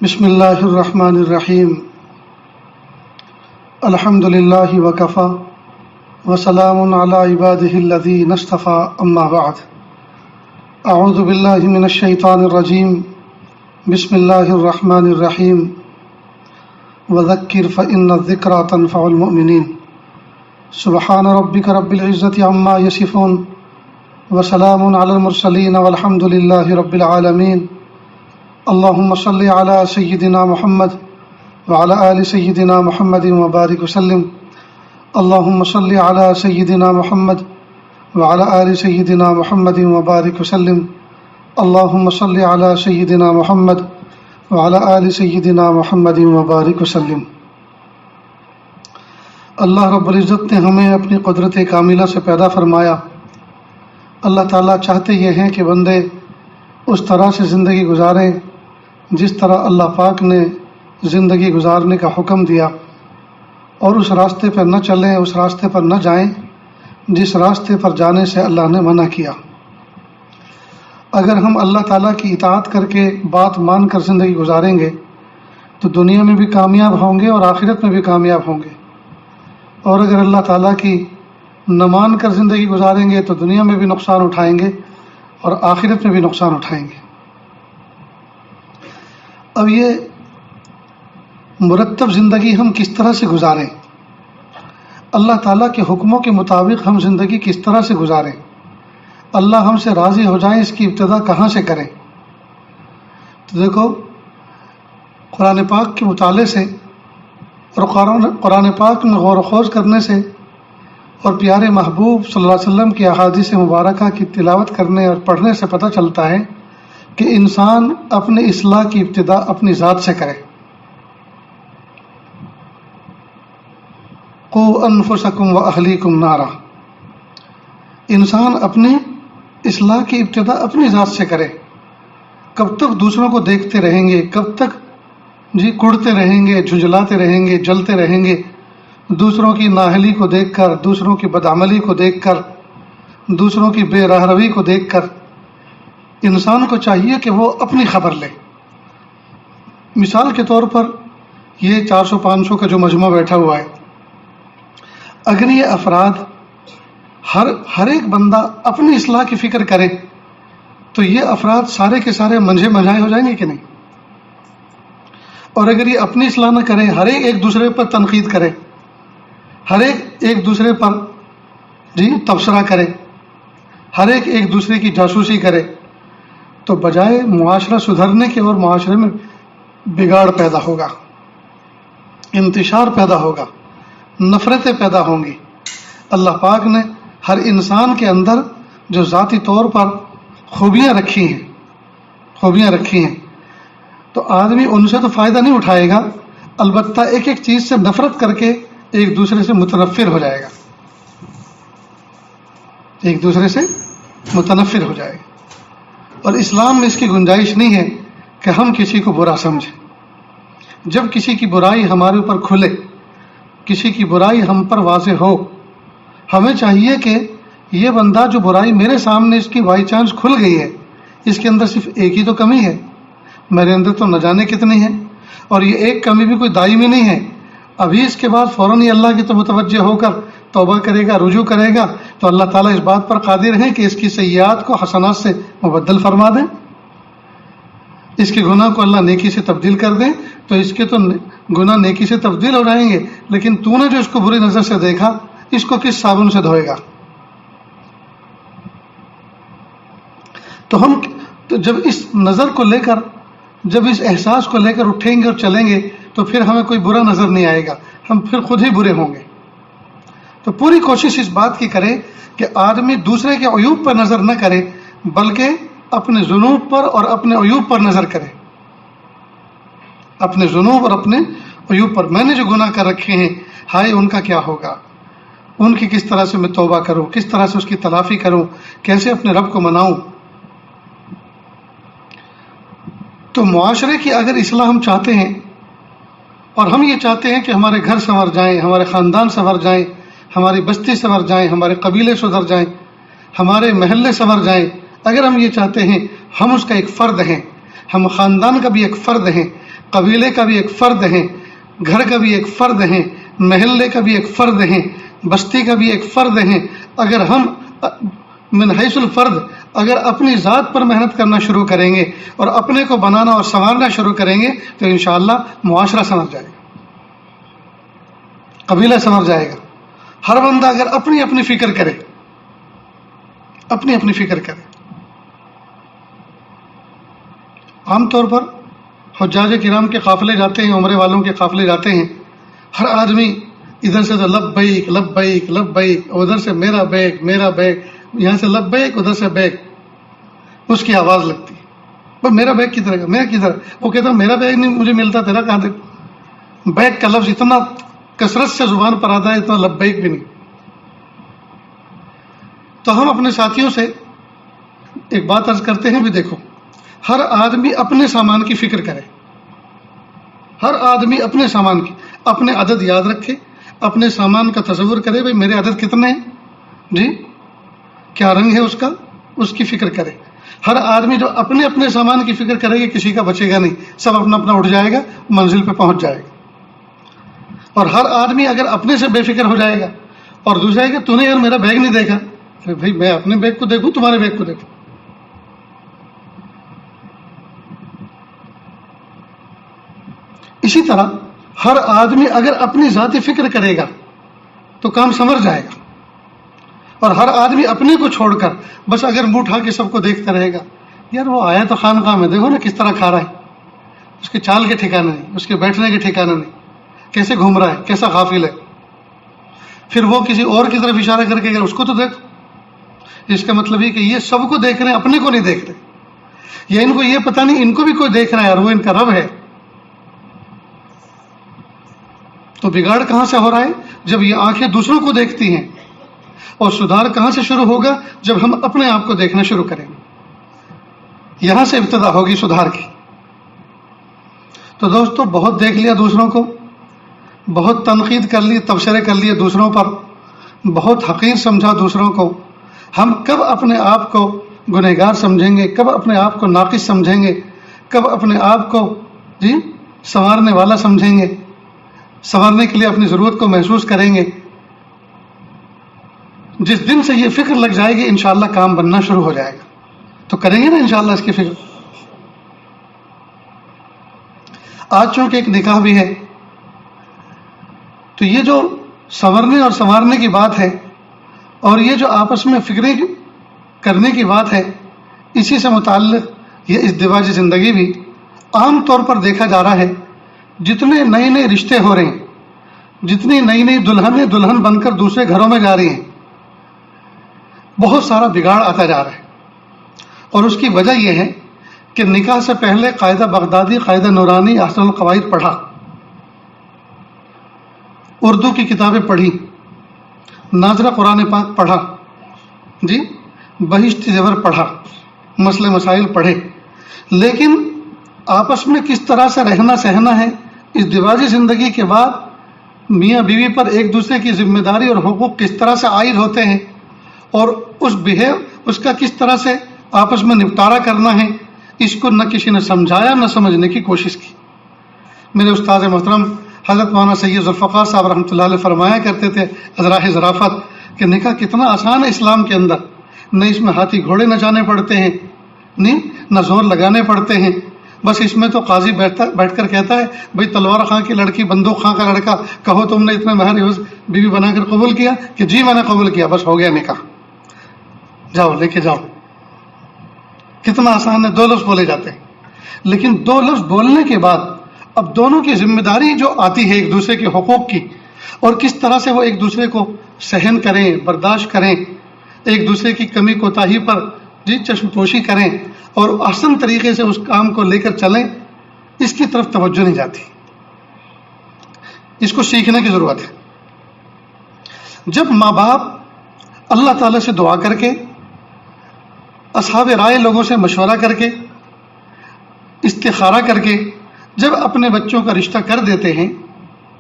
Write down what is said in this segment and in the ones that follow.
بسم اللہ الرحمن الرحیم الحمد للہ وکفی وسلام علی عبادہ الذین اصطفی اما بعد اعوذ باللہ من الشیطان الرجیم بسم اللہ الرحمن الرحیم وذکر فإن الذکرى تنفع المؤمنین سبحان ربک رب العزة عما یصفون وسلام علی المرسلین والحمد للہ رب العالمین اللهم صل على سيدنا محمد وعلى آل سيدنا محمد وبارك وسلم اللهم صل على سيدنا محمد وعلى آل سيدنا محمد وبارك وسلم اللهم صل على سيدنا محمد وعلى آل سيدنا محمد وبارك وسلم۔ اللہ رب العزت نے ہمیں اپنی قدرت کاملہ سے پیدا فرمایا۔ اللہ تعالیٰ چاہتے یہ ہیں کہ بندے اس طرح سے زندگی گزاریں جس طرح اللہ پاک نے زندگی گزارنے کا حکم دیا، اور اس راستے پر نہ چلیں، اس راستے پر نہ جائیں جس راستے پر جانے سے اللہ نے منع کیا۔ اگر ہم اللہ تعالیٰ کی اطاعت کر کے بات مان کر زندگی گزاریں گے تو دنیا میں بھی کامیاب ہوں گے اور آخرت میں بھی کامیاب ہوں گے، اور اگر اللہ تعالیٰ کی نہ مان کر زندگی گزاریں گے تو دنیا میں بھی نقصان اٹھائیں گے اور آخرت میں بھی نقصان اٹھائیں گے۔ اب یہ مرتب زندگی ہم کس طرح سے گزاریں، اللہ تعالیٰ کے حکموں کے مطابق ہم زندگی کس طرح سے گزاریں، اللہ ہم سے راضی ہو جائیں، اس کی ابتدا کہاں سے کریں؟ تو دیکھو، قرآن پاک کے مطالعے سے اور قرآن پاک میں غور و خوض کرنے سے اور پیارے محبوب صلی اللہ علیہ وسلم کی احادیث مبارکہ کی تلاوت کرنے اور پڑھنے سے پتہ چلتا ہے کہ انسان اپنے اصلاح کی ابتدا اپنی ذات سے کرے۔ قوا انفسکم واہلیکم نارا، انسان اپنی اصلاح کی ابتدا اپنی ذات سے کرے۔ کب تک دوسروں کو دیکھتے رہیں گے، کب تک کڑتے رہیں گے، جھنجھلاتے رہیں گے، جلتے رہیں گے، دوسروں کی نااہلی کو دیکھ کر، دوسروں کی بدعملی کو دیکھ کر، دوسروں کی بے راہ روی کو دیکھ کر انسان کو چاہیے کہ وہ اپنی خبر لے۔ مثال کے طور پر یہ 400-500 کا جو مجمع بیٹھا ہوا ہے، اگر یہ افراد ہر ایک بندہ اپنی اصلاح کی فکر کرے تو یہ افراد سارے کے سارے منجھے منجھائے ہو جائیں گے کہ نہیں؟ اور اگر یہ اپنی اصلاح نہ کرے، ہر ایک دوسرے پر تنقید کرے، ہر ایک دوسرے پر تبصرہ کرے، ہر ایک دوسرے کی جاسوسی کرے، تو بجائے معاشرہ سدھرنے کے اور معاشرے میں بگاڑ پیدا ہوگا، انتشار پیدا ہوگا، نفرتیں پیدا ہوں گی۔ اللہ پاک نے ہر انسان کے اندر جو ذاتی طور پر خوبیاں رکھی ہیں تو آدمی ان سے تو فائدہ نہیں اٹھائے گا، البتہ ایک چیز سے نفرت کر کے ایک دوسرے سے متنفر ہو جائے گا، ایک دوسرے سے متنفر ہو جائے گا۔ اور اسلام میں اس کی گنجائش نہیں ہے کہ ہم کسی کو برا سمجھیں۔ جب کسی کی برائی ہمارے اوپر کھلے، کسی کی برائی ہم پر واضح ہو، ہمیں چاہیے کہ یہ بندہ جو برائی میرے سامنے اس کی بائی چانس کھل گئی ہے، اس کے اندر صرف ایک ہی تو کمی ہے، میرے اندر تو نہ جانے کتنی ہے، اور یہ ایک کمی بھی کوئی دائمی نہیں ہے۔ ابھی اس کے بعد فوراً ہی اللہ کی تو متوجہ ہو کر توبہ کرے گا، رجوع کرے گا، تو اللہ تعالیٰ اس بات پر قادر ہیں کہ اس کی سیئات کو حسنات سے مبدل فرما دیں، اس کے گناہ کو اللہ نیکی سے تبدیل کر دیں، تو اس کے تو گناہ نیکی سے تبدیل ہو جائیں گے، لیکن تو نے جو اس کو بری نظر سے دیکھا، اس کو کس صابن سے دھوئے گا؟ تو ہم جب اس نظر کو لے کر، جب اس احساس کو لے کر اٹھیں گے اور چلیں گے تو پھر ہمیں کوئی برا نظر نہیں آئے گا، ہم پھر خود ہی برے ہوں گے۔ تو پوری کوشش اس بات کی کرے کہ آدمی دوسرے کے عیوب پر نظر نہ کرے، بلکہ اپنے ذنوب پر اور اپنے عیوب پر نظر کرے، اپنے ذنوب اور اپنے عیوب پر۔ میں نے جو گناہ کر رکھے ہیں، ہائے ان کا کیا ہوگا، ان کی کس طرح سے میں توبہ کروں، کس طرح سے اس کی تلافی کروں، کیسے اپنے رب کو مناؤں۔ تو معاشرے کی اگر اصلاح ہم چاہتے ہیں، اور ہم یہ چاہتے ہیں کہ ہمارے گھر سنور جائیں، ہمارے خاندان سنور جائیں، ہماری بستی سنور جائیں، ہمارے قبیلے سدھر جائیں، ہمارے محلے سنور جائیں، اگر ہم یہ چاہتے ہیں، ہم اس کا ایک فرد ہیں، ہم خاندان کا بھی ایک فرد ہیں، قبیلے کا بھی ایک فرد ہیں، گھر کا بھی ایک فرد ہیں، محلے کا بھی ایک فرد ہیں، بستی کا بھی ایک فرد ہیں. اگر ہم من حیث الفرد اگر اپنی ذات پر محنت کرنا شروع کریں گے اور اپنے کو بنانا اور سنوارنا شروع کریں گے تو انشاءاللہ معاشرہ سنور جائے گا، قبیلہ سنور جائے گا. ہر بندہ اگر اپنی اپنی فکر کرے، اپنی اپنی فکر کرے. عام طور پر حجاج کرام کے قافلے جاتے ہیں، عمرے والوں کے قافلے جاتے ہیں، ہر آدمی ادھر سے تو لبیک لبیک لبیک، ادھر سے میرا بیگ میرا بیگ، یہاں سے لبیک ادھر سے بیگ، اس کی آواز لگتی ہے. بس میرا بیگ کدھر ہے، میرا کدھر؟ وہ کہتا میرا بیگ نہیں مجھے ملتا، تیرا کہاں دے؟ بیگ کا لفظ اتنا کثرت سے زبان پر آتا ہے، اتنا لبیک بھی نہیں. تو ہم اپنے ساتھیوں سے ایک بات عرض کرتے ہیں بھی دیکھو، ہر آدمی اپنے سامان کی فکر کرے، ہر آدمی اپنے سامان کی، اپنے عدد یاد رکھے، اپنے سامان کا تصور کرے، بھائی میرے عدد کتنے ہیں جی، کیا رنگ ہے اس کا، اس کی فکر کرے. ہر آدمی جو اپنے اپنے سامان کی فکر کرے گا کسی کا بچے گا نہیں، سب اپنا اپنا اٹھ جائے گا، منزل پہ پہنچ جائے گا. اور ہر آدمی اگر اپنے سے بے فکر ہو جائے گا اور دوسرا ہے کہ تو نے یار میرا بیگ نہیں دیکھا، بھائی میں اپنے بیگ کو دیکھوں تمہارے بیگ کو دیکھوں. اسی طرح ہر آدمی اگر اپنی ذاتی فکر کرے گا تو کام سنور جائے گا. اور ہر آدمی اپنے کو چھوڑ کر بس اگر منہ اٹھا کے سب کو دیکھتا رہے گا، یار وہ آیا تو خانقاہ میں، دیکھو نا کس طرح کھا رہا ہے، اس کے چال کے ٹھکانے نہیں، اس کے بیٹھنے کے ٹھکانے نہیں، کیسے گھوم رہا ہے، کیسا غافل ہے. پھر وہ کسی اور کی طرف اشارہ کر کے اگر اس کو تو دیکھو، اس کا مطلب یہ کہ یہ سب کو دیکھ رہے ہیں، اپنے کو نہیں دیکھ رہے، یا ان کو یہ پتہ نہیں ان کو بھی کوئی دیکھ رہا ہے اور وہ ان کا رب ہے. تو بگاڑ کہاں سے ہو رہا ہے؟ جب یہ آنکھیں دوسروں کو دیکھتی ہیں. اور سدھار کہاں سے شروع ہوگا؟ جب ہم اپنے آپ کو دیکھنا شروع کریں گے. یہاں سے ابتدا ہوگی سدھار کی. تو دوستو بہت دیکھ لیا دوسروں کو، بہت تنقید کر لی، تبصرے کر لیے دوسروں پر، بہت حقیر سمجھا دوسروں کو. ہم کب اپنے آپ کو گنہگار سمجھیں گے؟ کب اپنے آپ کو ناقص سمجھیں گے؟ کب اپنے آپ کو جی سنوارنے والا سمجھیں گے؟ سنوارنے کے لیے اپنی ضرورت کو محسوس کریں گے. جس دن سے یہ فکر لگ جائے گی انشاءاللہ کام بننا شروع ہو جائے گا. تو کریں گے نا انشاءاللہ اس کی فکر. آج چونکہ ایک نکاح بھی ہے تو یہ جو سنورنے اور سنوارنے کی بات ہے اور یہ جو آپس میں فکریں کرنے کی بات ہے، اسی سے متعلق یہ ازدواجی زندگی بھی عام طور پر دیکھا جا رہا ہے. جتنے نئے نئے رشتے ہو رہے ہیں، جتنی نئی نئی دلہن بن کر دوسرے گھروں میں جا رہی ہیں، بہت سارا بگاڑ آتا جا رہا ہے. اور اس کی وجہ یہ ہے کہ نکاح سے پہلے قاعدہ بغدادی، قاعدہ نورانی، احسن القواعد پڑھا، اردو کی کتابیں پڑھی، ناظرہ قرآن پاک پڑھا جی، بہشتی زیور پڑھا، مسئلے مسائل پڑھے، لیکن آپس میں کس طرح سے رہنا سہنا ہے، ازدواجی زندگی کے بعد میاں بیوی پر ایک دوسرے کی ذمہ داری اور حقوق کس طرح سے عائد ہوتے ہیں اور اس کا کس طرح سے آپس میں نپٹارہ کرنا ہے، اس کو نہ کسی نے سمجھایا نہ سمجھنے کی کوشش کی. میرے استاد محترم حضرت مولانا سید ذوالفقار صاحب رحمۃ اللہ علیہ فرمایا کرتے تھے ازراح ظرافت کہ نکاح کتنا آسان ہے اسلام کے اندر، نہ اس میں ہاتھی گھوڑے نہ جانے پڑتے ہیں، نہ زور لگانے پڑتے ہیں. بس اس میں تو قاضی بیٹھ کر کہتا ہے بھئی تلوار خاں کی لڑکی، بندوق خاں کا لڑکا، کہو تم نے اتنے مہر بیوی بنا کر قبول کیا کہ جی میں نے قبول کیا، بس ہو گیا نکاح، جاؤ لے کے جاؤ. کتنا آسان ہے، 2 لفظ بولے جاتے ہیں. لیکن 2 لفظ بولنے کے بعد اب دونوں کی ذمہ داری جو آتی ہے ایک دوسرے کے حقوق کی، اور کس طرح سے وہ ایک دوسرے کو سہن کریں، برداشت کریں، ایک دوسرے کی کمی کوتاہی پر جی چشم پوشی کریں اور احسن طریقے سے اس کام کو لے کر چلیں، اس کی طرف توجہ نہیں جاتی. اس کو سیکھنے کی ضرورت ہے. جب ماں باپ اللہ تعالیٰ سے دعا کر کے، اصحاب رائے لوگوں سے مشورہ کر کے، استخارہ کر کے جب اپنے بچوں کا رشتہ کر دیتے ہیں،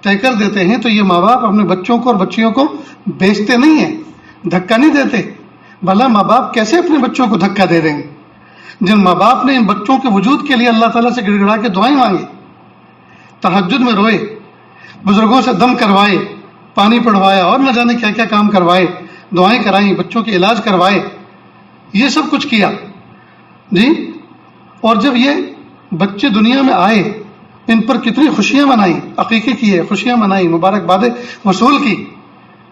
طے کر دیتے ہیں، تو یہ ماں باپ اپنے بچوں کو اور بچیوں کو بیچتے نہیں ہیں، دھکا نہیں دیتے. بھلا ماں باپ کیسے اپنے بچوں کو دھکا دے دیں گے؟ جن ماں باپ نے ان بچوں کے وجود کے لیے اللہ تعالیٰ سے گڑ گڑا کے دعائیں مانگی، تہجد میں روئے، بزرگوں سے دم کروائے، پانی پڑھوایا اور نہ جانے کیا کیا کام کروائے، دعائیں کرائیں، بچوں کے علاج کروائے، یہ سب کچھ کیا جی۔ اور جب یہ بچے دنیا میں آئے، ان پر کتنی خوشیاں منائیں، عقیقے کیے، خوشیاں منائیں، مبارکبادیں وصول کی،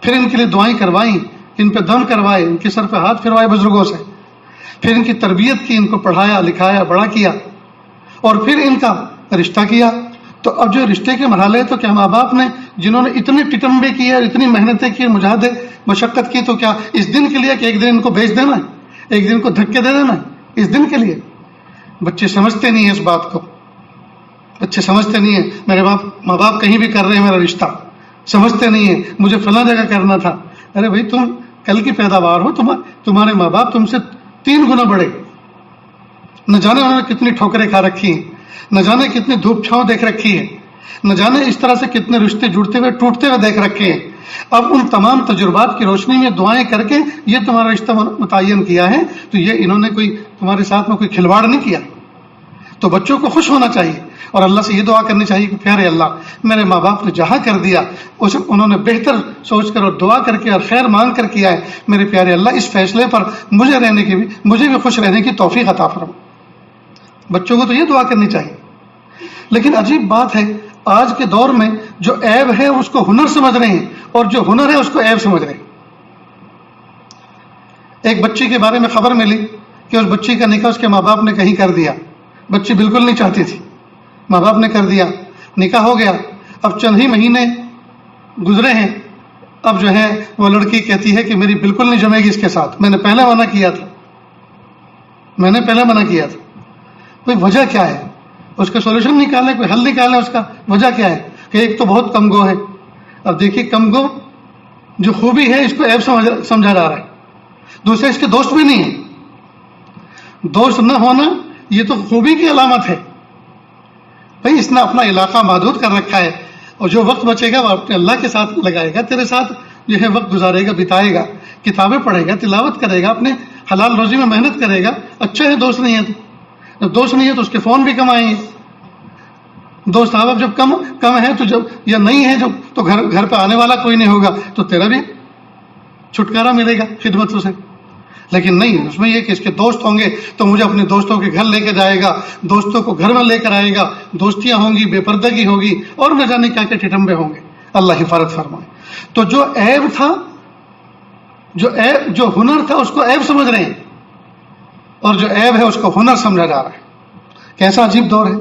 پھر ان کے لیے دعائیں کروائیں، ان پہ دم کروائے، ان کے سر پہ ہاتھ پھروائے بزرگوں سے، پھر ان کی تربیت کی، ان کو پڑھایا لکھایا بڑا کیا، اور پھر ان کا رشتہ کیا۔ تو اب جو رشتے کے مرحلے، تو کیا ماں باپ نے جنہوں نے اتنے ٹٹمبے کیے اور اتنی محنتیں کی، مجاہدے مشقت کی، تو کیا اس دن کے لیے کہ ایک دن ان کو بیچ دینا ہے، ایک دن کو دھکے دے دینا ہے اس دن کے لیے؟ بچے سمجھتے نہیں ہیں اس بات کو، بچے سمجھتے نہیں ہیں میرے ماں باپ کہیں بھی کر رہے ہیں میرا رشتہ، سمجھتے نہیں ہیں مجھے فلاں جگہ کرنا تھا۔ ارے بھائی تم کل کی پیداوار ہو، تمہارے ماں باپ تم سے 3 گنا بڑے، نہ جانے انہوں نے کتنی ٹھوکریں کھا رکھی ہیں، نہ جانے کتنی دھوپ چھاؤں دیکھ رکھی ہے، نہ جانے اس طرح سے کتنے رشتے جڑتے ہوئے ٹوٹتے ہوئے دیکھ رکھے ہیں۔ اب ان تمام تجربات کی روشنی میں دعائیں کر کے یہ تمہارا رشتہ متعین کیا ہے، تو یہ انہوں نے کوئی تمہارے ساتھ میں کوئی کھلواڑ نہیں کیا۔ تو بچوں کو خوش ہونا چاہیے اور اللہ سے یہ دعا کرنی چاہیے کہ پیارے اللہ، میرے ماں باپ نے جہاں کر دیا اسے انہوں نے بہتر سوچ کر اور دعا کر کے اور خیر مانگ کر کیا ہے، میرے پیارے اللہ اس فیصلے پر مجھے بھی خوش رہنے کی توفیق عطا فرما۔ بچوں کو تو یہ دعا کرنی چاہیے۔ لیکن عجیب بات ہے، آج کے دور میں جو عیب ہے اس کو ہنر سمجھ رہے ہیں، اور جو ہنر ہے اس کو عیب سمجھ رہے ہیں۔ ایک بچی کے بارے میں خبر ملی کہ اس بچی کا نکاح اس کے ماں باپ نے کہیں کر دیا، بچی بالکل نہیں چاہتی تھی، ماں باپ نے کر دیا، نکاح ہو گیا۔ اب چند ہی مہینے گزرے ہیں، اب جو ہے وہ لڑکی کہتی ہے کہ میری بالکل نہیں جمے گی اس کے ساتھ، میں نے پہلے منع کیا تھا، کوئی وجہ کیا ہے؟ اس کا سولوشن نکالے، کوئی حل نکالے، اس کا وجہ کیا ہے؟ کہ ایک تو بہت کم گو ہے۔ اب دیکھیے کم گو جو خوبی ہے اس کو عیب سمجھا جا رہا ہے۔ دوسرے اس کے دوست بھی نہیں ہیں، دوست نہ ہونا یہ تو خوبی کی علامت ہے۔ بھائی اس نے اپنا علاقہ محدود کر رکھا ہے، اور جو وقت بچے گا وہ اپنے اللہ کے ساتھ لگائے گا، تیرے ساتھ جو ہے وقت گزارے گا، بتائے گا، کتابیں پڑھے گا، تلاوت کرے گا، اپنے حلال روزی میں محنت کرے گا۔ اچھا ہے دوست نہیں ہے تو، جب دوست نہیں ہے تو اس کے فون بھی کم آئیں گے۔ دوست احباب جب کم ہے تو جب یا نہیں ہے جب تو گھر پہ آنے والا کوئی نہیں ہوگا، تو تیرا بھی چھٹکارا ملے گا خدمتوں سے۔ لیکن نہیں، اس میں یہ کہ اس کے دوست ہوں گے تو مجھے اپنے دوستوں کے گھر لے کے جائے گا، دوستوں کو گھر میں لے کر آئے گا، دوستیاں ہوں گی، بے پردگی ہوگی، اور نہ جانے کیا کیا ٹھٹمبے ہوں گے۔ اللہ حفاظت فرمائے۔ تو جو عیب تھا، جو ہنر تھا اس کو عیب سمجھ رہے ہیں، اور جو عیب ہے اس کو ہنر سمجھا جا رہا ہے۔ کیسا عجیب دور ہے۔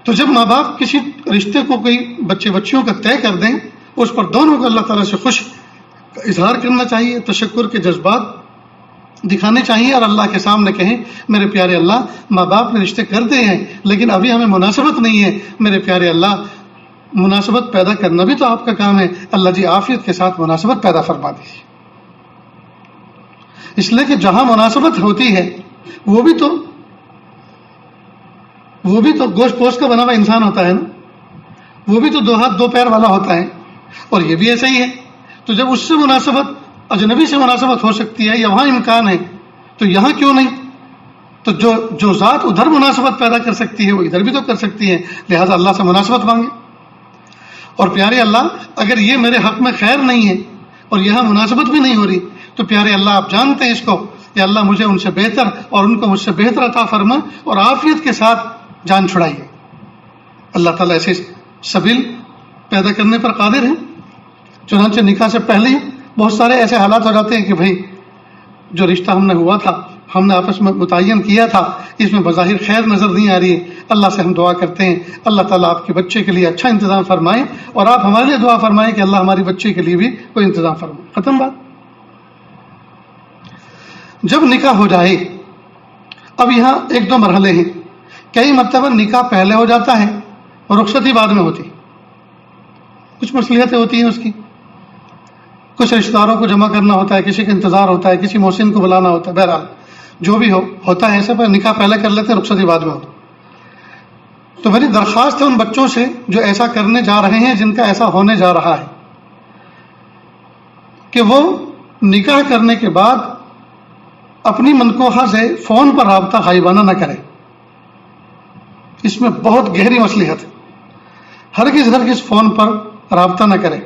تو جب ماں باپ کسی رشتے کو کوئی بچیوں کا طے کر دیں، اس پر دونوں کو اللہ تعالیٰ سے خوش اظہار کرنا چاہیے، تشکر کے جذبات دکھانے چاہیے، اور اللہ کے سامنے کہیں میرے پیارے اللہ، ماں باپ نے رشتے کر دے ہیں لیکن ابھی ہمیں مناسبت نہیں ہے، میرے پیارے اللہ مناسبت پیدا کرنا بھی تو آپ کا کام ہے، اللہ جی عافیت کے ساتھ مناسبت پیدا فرما دیجیے۔ اس لیے کہ جہاں مناسبت ہوتی ہے وہ بھی تو گوشت پوست کا بنا ہوا انسان ہوتا ہے نا، وہ بھی تو 2 ہاتھ 2 پیر والا ہوتا ہے، اور یہ بھی ایسا ہی ہے۔ تو جب اس سے مناسبت، اجنبی سے مناسبت ہو سکتی ہے یا وہاں امکان ہے، تو یہاں کیوں نہیں؟ تو جو ذات ادھر مناسبت پیدا کر سکتی ہے وہ ادھر بھی تو کر سکتی ہے، لہذا اللہ سے مناسبت مانگے۔ اور پیارے اللہ اگر یہ میرے حق میں خیر نہیں ہے اور یہاں مناسبت بھی نہیں ہو رہی، تو پیارے اللہ آپ جانتے ہیں اس کو، یا اللہ مجھے ان سے بہتر اور ان کو مجھ سے بہتر عطا فرما، اور عافیت کے ساتھ جان چھڑائیے۔ اللہ تعالیٰ ایسے سبیل پیدا کرنے پر قادر ہیں۔ چنانچہ نکاح سے پہلے ہی بہت سارے ایسے حالات ہو جاتے ہیں کہ بھائی جو رشتہ ہم نے ہوا تھا، ہم نے آپس میں متعین کیا تھا، اس میں بظاہر خیر نظر نہیں آ رہی ہے، اللہ سے ہم دعا کرتے ہیں اللہ تعالیٰ آپ کے بچے کے لیے اچھا انتظام فرمائے، اور آپ ہمارے لیے دعا فرمائیں کہ اللہ ہماری بچے کے لیے بھی کوئی انتظام فرمائے۔ ختم بات۔ جب نکاح ہو جائے، اب یہاں 1-2 مرحلے ہیں۔ کئی مرتبہ نکاح پہلے ہو جاتا ہے اور رخصتی بعد میں ہوتی، کچھ مصلحتیں ہوتی ہیں اس کی، کچھ رشتہ داروں کو جمع کرنا ہوتا ہے، کسی کا انتظار ہوتا ہے، کسی محسن کو بلانا ہوتا ہے، بہرحال جو بھی ہوتا ہے ایسے، پر نکاح پہلے کر لیتے ہیں، رخصتی بعد میں ہوتا۔ تو میری درخواست ہے ان بچوں سے جو ایسا کرنے جا رہے ہیں، جن کا ایسا ہونے جا رہا ہے، کہ وہ نکاح کرنے کے بعد اپنی منکوحہ سے فون پر رابطہ غائبانہ نہ کرے، اس میں بہت گہری مصلحت ہے۔ ہرگز فون پر رابطہ نہ کرے،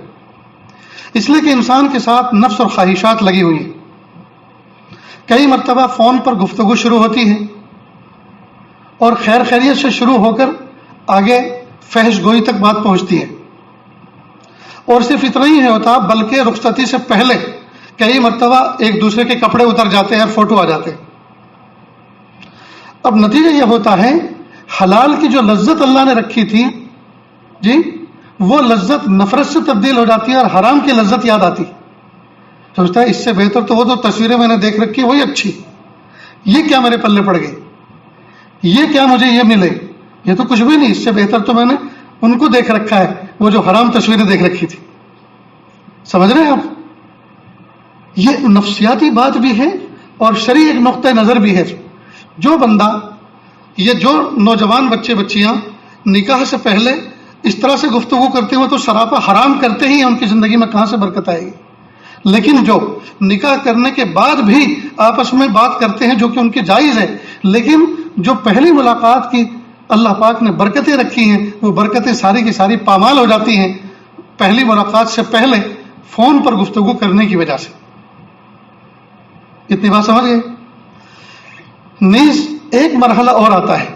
اس لیے کہ انسان کے ساتھ نفس اور خواہشات لگی ہوئی ہیں۔ کئی مرتبہ فون پر گفتگو شروع ہوتی ہے اور خیر خیریت سے شروع ہو کر آگے فحش گوئی تک بات پہنچتی ہے، اور صرف اتنا ہی نہیں ہوتا بلکہ رخصتی سے پہلے کئی مرتبہ ایک دوسرے کے کپڑے اتر جاتے ہیں اور فوٹو آ جاتے ہیں۔ اب نتیجہ یہ ہوتا ہے حلال کی جو لذت اللہ نے رکھی تھی جی، وہ لذت نفرت سے تبدیل ہو جاتی ہے اور حرام کی لذت یاد آتی، سوچتا ہے اس سے بہتر تو وہ تو تصویریں میں نے دیکھ رکھی وہی اچھی، یہ کیا میرے پلے پڑ گئی، یہ کیا مجھے یہ ملے، یہ تو کچھ بھی نہیں، اس سے بہتر تو میں نے ان کو دیکھ رکھا ہے وہ جو حرام تصویریں دیکھ رکھی تھی۔ سمجھ رہے ہیں آپ؟ یہ نفسیاتی بات بھی ہے اور شرعی ایک نقطہ نظر بھی ہے۔ جو بندہ، یہ جو نوجوان بچے بچیاں نکاح سے پہلے اس طرح سے گفتگو کرتے ہوئے تو سراپا حرام کرتے ہی ہیں، ان کی زندگی میں کہاں سے برکت آئے گی۔ لیکن جو نکاح کرنے کے بعد بھی آپس میں بات کرتے ہیں جو کہ ان کی جائز ہے، لیکن جو پہلی ملاقات کی اللہ پاک نے برکتیں رکھی ہیں وہ برکتیں ساری کی ساری پامال ہو جاتی ہیں پہلی ملاقات سے پہلے فون پر گفتگو کرنے کی وجہ سے۔ اتنی بات سمجھ گئے؟ نیز ایک مرحلہ اور آتا ہے،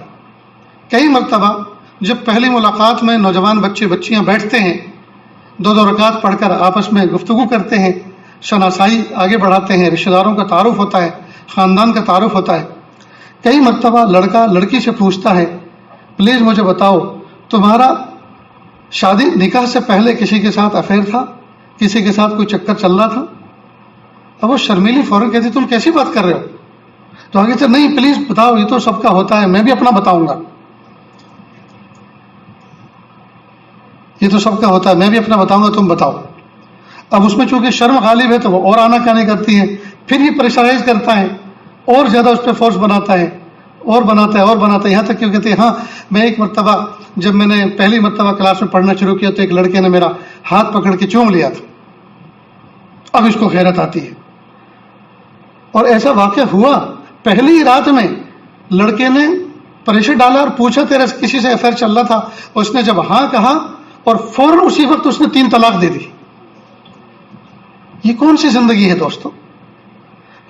کئی مرتبہ جب پہلی ملاقات میں نوجوان بچے بچیاں بیٹھتے ہیں، 2 رکعت پڑھ کر آپس میں گفتگو کرتے ہیں، شناسائی آگے بڑھاتے ہیں، رشتہ داروں کا تعارف ہوتا ہے، خاندان کا تعارف ہوتا ہے۔ کئی مرتبہ لڑکا لڑکی سے پوچھتا ہے پلیز مجھے بتاؤ تمہارا شادی نکاح سے پہلے کسی کے ساتھ افیئر تھا، کسی کے ساتھ کوئی چکر چل رہا تھا؟ اب وہ شرمیلی فوراً کہتی تم کیسی بات کر رہے ہو؟ تو آگے سے نہیں پلیز بتاؤ، یہ تو سب کا ہوتا ہے، میں بھی اپنا بتاؤں گا، یہ تو سب کا ہوتا ہے، میں بھی اپنا بتاؤں گا، تم بتاؤ۔ اب اس میں چونکہ شرم غالب ہے تو وہ اور آنا کہانی کرتی ہے، پھر یہ پریشرائز کرتا ہے اور زیادہ اس پہ فورس بناتا ہے اور بناتا ہے، یہاں تک کہ کہتے ہیں ہاں میں ایک مرتبہ جب میں نے پہلی مرتبہ کلاس میں پڑھنا شروع کیا تو ایک لڑکے نے میرا ہاتھ پکڑ کے چوم لیا تھا، اب اس کو غیرت آتی ہے۔ اور ایسا واقعہ ہوا، پہلی ہی رات میں لڑکے نے پریشر ڈالا اور پوچھا تیرا کسی سے افیئر چل رہا تھا، اس نے جب ہاں کہا اور فوراً اسی وقت اس نے 3 طلاق دے دی۔ یہ کون سی زندگی ہے دوستو؟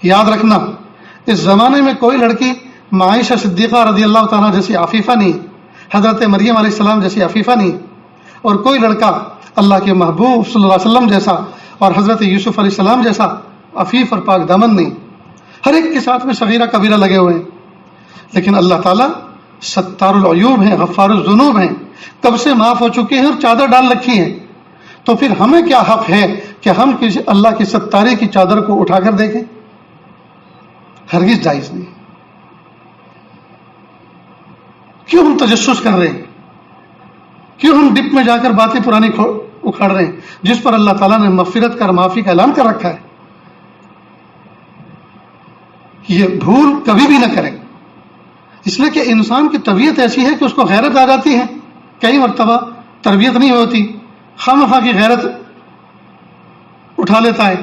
یاد رکھنا اس زمانے میں کوئی لڑکی عائشہ صدیقہ رضی اللہ تعالیٰ جیسی عفیفہ نہیں، حضرت مریم علیہ السلام جیسی عفیفہ نہیں، اور کوئی لڑکا اللہ کے محبوب صلی اللہ علیہ وسلم جیسا اور حضرت یوسف علیہ السلام جیسا عفیف اور پاک دامن نہیں۔ ہر ایک کے ساتھ میں صغیرہ کبیرہ لگے ہوئے ہیں، لیکن اللہ تعالیٰ ستار العیوب ہیں، غفار الذنوب ہیں، کب سے معاف ہو چکے ہیں اور چادر ڈال رکھی ہے، تو پھر ہمیں کیا حق ہے کہ ہم کسی اللہ کی ستاری کی چادر کو اٹھا کر دیکھیں؟ ہرگز جائز نہیں۔ کیوں ہم تجسس کر رہے ہیں؟ کیوں ہم ڈپ میں جا کر باتیں پرانی اکھاڑ رہے ہیں جس پر اللہ تعالیٰ نے مغفرت کا اور معافی کا اعلان کر رکھا ہے؟ یہ بھول کبھی بھی نہ کریں، اس لیے کہ انسان کی طبیعت ایسی ہے کہ اس کو غیرت آ جاتی ہے، کئی مرتبہ تربیت نہیں ہوتی، خواہ کی غیرت اٹھا لیتا ہے،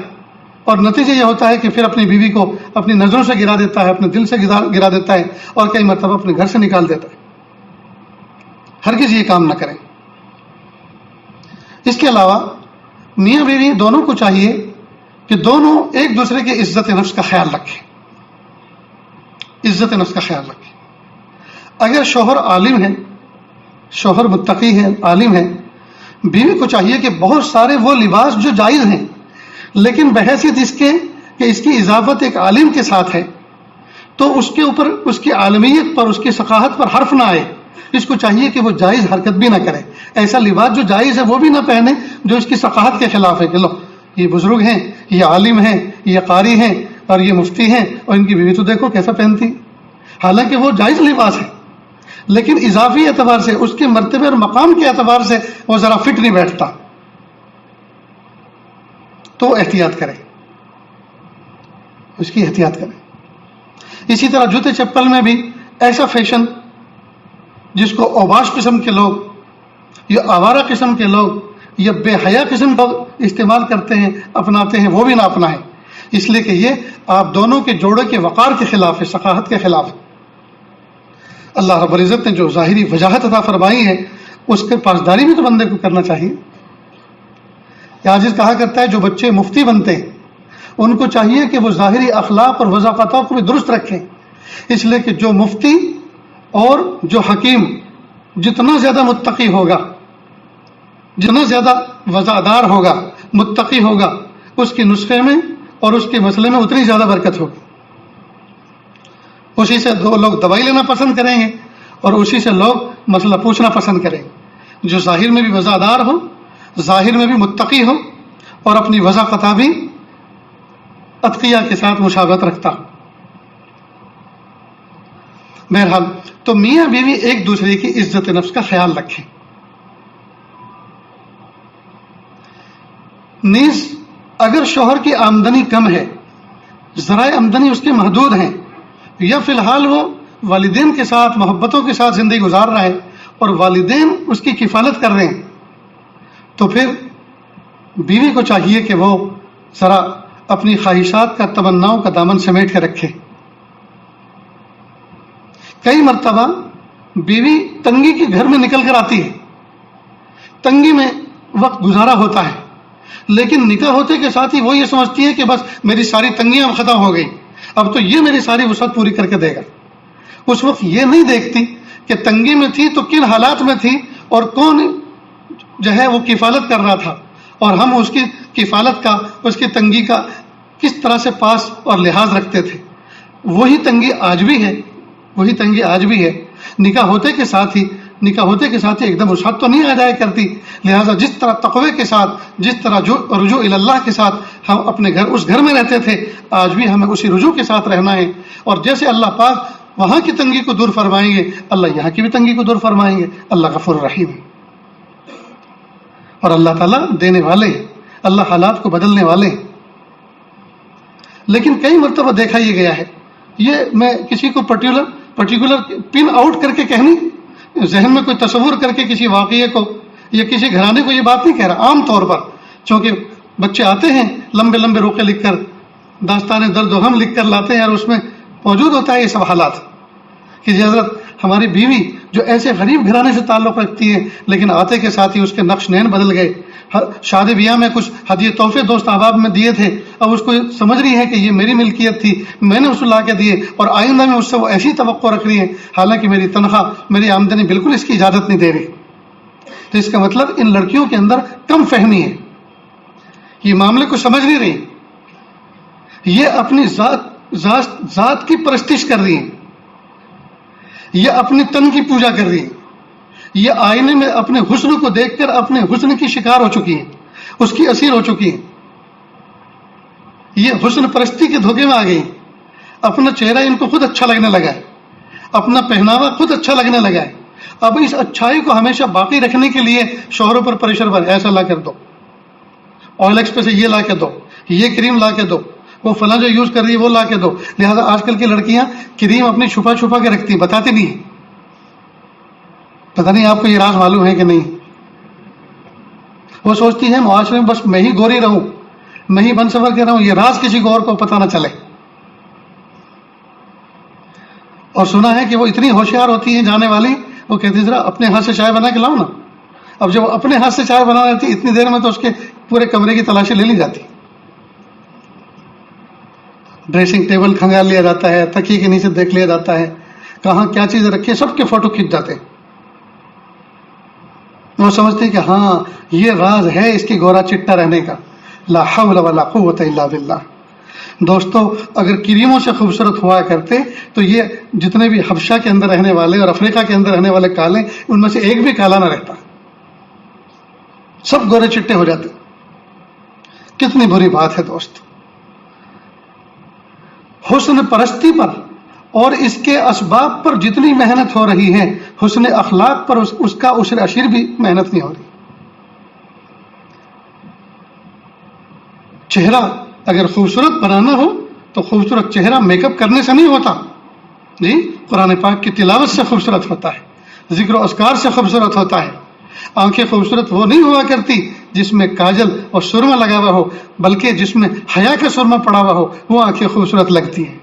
اور نتیجہ یہ ہوتا ہے کہ پھر اپنی بیوی کو اپنی نظروں سے گرا دیتا ہے، اپنے دل سے گرا دیتا ہے، اور کئی مرتبہ اپنے گھر سے نکال دیتا ہے۔ ہرگز یہ کام نہ کریں۔ اس کے علاوہ میاں بیوی دونوں کو چاہیے کہ دونوں ایک دوسرے کی عزت نفس کا خیال رکھیں، عزت نفس کا خیال رکھیں۔ اگر شوہر عالم ہے، شوہر متقی ہے، عالم ہے، بیوی کو چاہیے کہ بہت سارے وہ لباس جو جائز ہیں لیکن بحیثیت اس کے کہ اس کی اضافت ایک عالم کے ساتھ ہے تو اس کے اوپر اس کی عالمیت پر، اس کی ثقافت پر حرف نہ آئے، اس کو چاہیے کہ وہ جائز حرکت بھی نہ کرے، ایسا لباس جو جائز ہے وہ بھی نہ پہنے جو اس کی ثقافت کے خلاف ہے کہ لو یہ بزرگ ہیں، یہ عالم ہیں، یہ قاری ہیں اور یہ مفتی ہیں اور ان کی بیوی تو دیکھو کیسا پہنتی، حالانکہ وہ جائز لباس ہے لیکن اضافی اعتبار سے، اس کے مرتبے اور مقام کے اعتبار سے وہ ذرا فٹ نہیں بیٹھتا، تو احتیاط کریں، اس کی احتیاط کریں۔ اسی طرح جوتے چپل میں بھی ایسا فیشن جس کو اوباش قسم کے لوگ یا آوارہ قسم کے لوگ یا بے حیا قسم کا استعمال کرتے ہیں، اپناتے ہیں، وہ بھی نہ اپنائیں۔ اس لیے کہ یہ آپ دونوں کے جوڑے کے وقار کے خلاف ہے، ثقافت کے خلاف ہے۔ اللہ رب العزت نے جو ظاہری وجاہت عطا فرمائی ہے اس کے پاسداری بھی تو بندے کو کرنا چاہیے۔ عاجز کہا کرتا ہے جو بچے مفتی بنتے ہیں ان کو چاہیے کہ وہ ظاہری اخلاق اور وضافتوں کو بھی درست رکھیں، اس لیے کہ جو مفتی اور جو حکیم جتنا زیادہ متقی ہوگا، جتنا زیادہ وضاحدار ہوگا، متقی ہوگا، اس کے نسخے میں اور اس کے مسئلے میں اتنی زیادہ برکت ہوگی۔ اسی سے دو لوگ دوائی لینا پسند کریں گے اور اسی سے لوگ مسئلہ پوچھنا پسند کریں گے۔ جو ظاہر میں بھی وضاحدار ہو، ظاہر میں بھی متقی ہو اور اپنی وضاحت بھی اتقیاء کے ساتھ مشابہت رکھتا ہو۔ بہرحال تو میاں بیوی ایک دوسرے کی عزت نفس کا خیال رکھیں۔ نیز اگر شوہر کی آمدنی کم ہے، ذرائع آمدنی اس کے محدود ہیں، یا فی الحال وہ والدین کے ساتھ محبتوں کے ساتھ زندگی گزار رہا ہے اور والدین اس کی کفالت کر رہے ہیں، تو پھر بیوی کو چاہیے کہ وہ ذرا اپنی خواہشات کا، تمناؤں کا دامن سمیٹ کے رکھے۔ کئی مرتبہ بیوی تنگی کے گھر میں نکل کر آتی ہے، تنگی میں وقت گزارا ہوتا ہے، لیکن نکاح ہوتے کے ساتھ ہی وہ یہ سمجھتی ہے کہ بس میری ساری تنگیاں اب ختم ہو گئی، اب تو یہ میری ساری وسعت پوری کر کے دے گا۔ اس وقت یہ نہیں دیکھتی کہ تنگی میں تھی تو کن حالات میں تھی اور کون جو ہے وہ کفالت کر رہا تھا، اور ہم اس کی کفالت کا، اس کی تنگی کا کس طرح سے پاس اور لحاظ رکھتے تھے۔ وہی تنگی آج بھی ہے، وہی تنگی آج بھی ہے۔ نکاح ہوتے کے ساتھ ہی ایک دم وسعت تو نہیں آ جایا کرتی، لہٰذا جس طرح تقوی کے ساتھ، جس طرح رجوع اللہ کے ساتھ ہم اپنے گھر، اس گھر میں رہتے تھے، آج بھی ہمیں اسی رجوع کے ساتھ رہنا ہے، اور جیسے اللہ پاک وہاں کی تنگی کو دور فرمائیں گے، اللہ یہاں کی بھی تنگی کو دور فرمائیں گے۔ اللہ غفور رحیم ہے اور اللہ تعالیٰ دینے والے ہیں، اللہ حالات کو بدلنے والے ہیں۔ لیکن کئی مرتبہ دیکھا یہ گیا ہے، یہ میں کسی کو پرٹیکولر پن آؤٹ کر کے کہنی، ذہن میں کوئی تصور کر کے کسی واقعے کو یا کسی گھرانے کو یہ بات نہیں کہہ رہا، عام طور پر چونکہ بچے آتے ہیں لمبے لمبے روکے لکھ کر، داستان درد و غم لکھ کر لاتے ہیں، اور اس میں موجود ہوتا ہے یہ سب حالات کہ حضرت ہماری بیوی جو ایسے غریب گھرانے سے تعلق رکھتی ہے، لیکن آتے کے ساتھ ہی اس کے نقش نین بدل گئے، شادی بیاہ میں کچھ ہدیے تحفے دوست احباب میں دیے تھے، اب اس کو سمجھ رہی ہے کہ یہ میری ملکیت تھی، میں نے اس کو لا کے دیے، اور آئندہ میں اس سے وہ ایسی توقع رکھ رہی ہے، حالانکہ میری تنخواہ، میری آمدنی بالکل اس کی اجازت نہیں دے رہی۔ تو اس کا مطلب ان لڑکیوں کے اندر کم فہمی ہے، یہ معاملے کو سمجھ نہیں رہی، یہ اپنی ذات کی پرستش کر رہی ہیں، یہ اپنی تن کی پوجا کر رہی ہیں، یہ آئینے میں اپنے حسن کو دیکھ کر اپنے حسن کی شکار ہو چکی ہیں، اس کی اسیر ہو چکی ہیں، یہ حسن پرستی کے دھوکے میں آ گئی، اپنا چہرہ ان کو خود اچھا لگنے لگا ہے، اپنا پہناوا خود اچھا لگنے لگا ہے، اب اس اچھائی کو ہمیشہ باقی رکھنے کے لیے شوہروں پر پریشر بن، ایسا لا کر دو، آئل ایکس پہ سے یہ لا کے دو، یہ کریم لا کے دو، وہ فلاں جو یوز کر رہی ہے وہ لا کے دو۔ لہٰذا آج کل کی لڑکیاں کریم اپنی چھپا چھپا کے رکھتی ہیں، بتاتی نہیں، پتہ نہیں آپ کو یہ راز معلوم ہے کہ نہیں۔ وہ سوچتی ہے معاشرے میں بس میں ہی گوری رہوں، میں ہی بن سفر کے رہوں، یہ راز کسی کو اور کو پتہ نہ چلے۔ اور سنا ہے کہ وہ اتنی ہوشیار ہوتی ہیں جانے والی، وہ کہتی ذرا اپنے ہاتھ سے چائے بنا کے لاؤ نا۔ اب جب وہ اپنے ہاتھ سے چائے بنا رہتی اتنی دیر میں تو اس کے پورے کمرے کی تلاشی لے لی جاتی، ڈریسنگ ٹیبل کھنگال لیا جاتا ہے، تکیے کے نیچے دیکھ لیا جاتا ہے، کہاں کیا چیزیں رکھی ہے، سب کے فوٹو کھینچ جاتے ہیں۔ وہ سمجھتے ہیں کہ ہاں یہ راز ہے اس کی گورا چٹا رہنے کا۔ لا حول ولا قوت الا باللہ۔ دوستو اگر کریموں سے خوبصورت ہوا کرتے تو یہ جتنے بھی حبشہ کے اندر رہنے والے اور افریقہ کے اندر رہنے والے کالے، ان میں سے ایک بھی کالا نہ رہتا، سب گورے چٹے ہو جاتے۔ کتنی بری بات ہے دوست۔ حسن پرستی پر اور اس کے اسباب پر جتنی محنت ہو رہی ہے، حسن اخلاق پر اس کا عشر اشیر بھی محنت نہیں ہو رہی۔ چہرہ اگر خوبصورت بنانا ہو تو خوبصورت چہرہ میک اپ کرنے سے نہیں ہوتا جی، قرآن پاک کی تلاوت سے خوبصورت ہوتا ہے، ذکر و اذکار سے خوبصورت ہوتا ہے، آنکھیں خوبصورت وہ نہیں ہوا کرتی جس میں کاجل اور سرما لگا ہوا ہو، بلکہ جس میں حیا کا سرما پڑا ہوا ہو وہ آنکھیں خوبصورت لگتی ہیں۔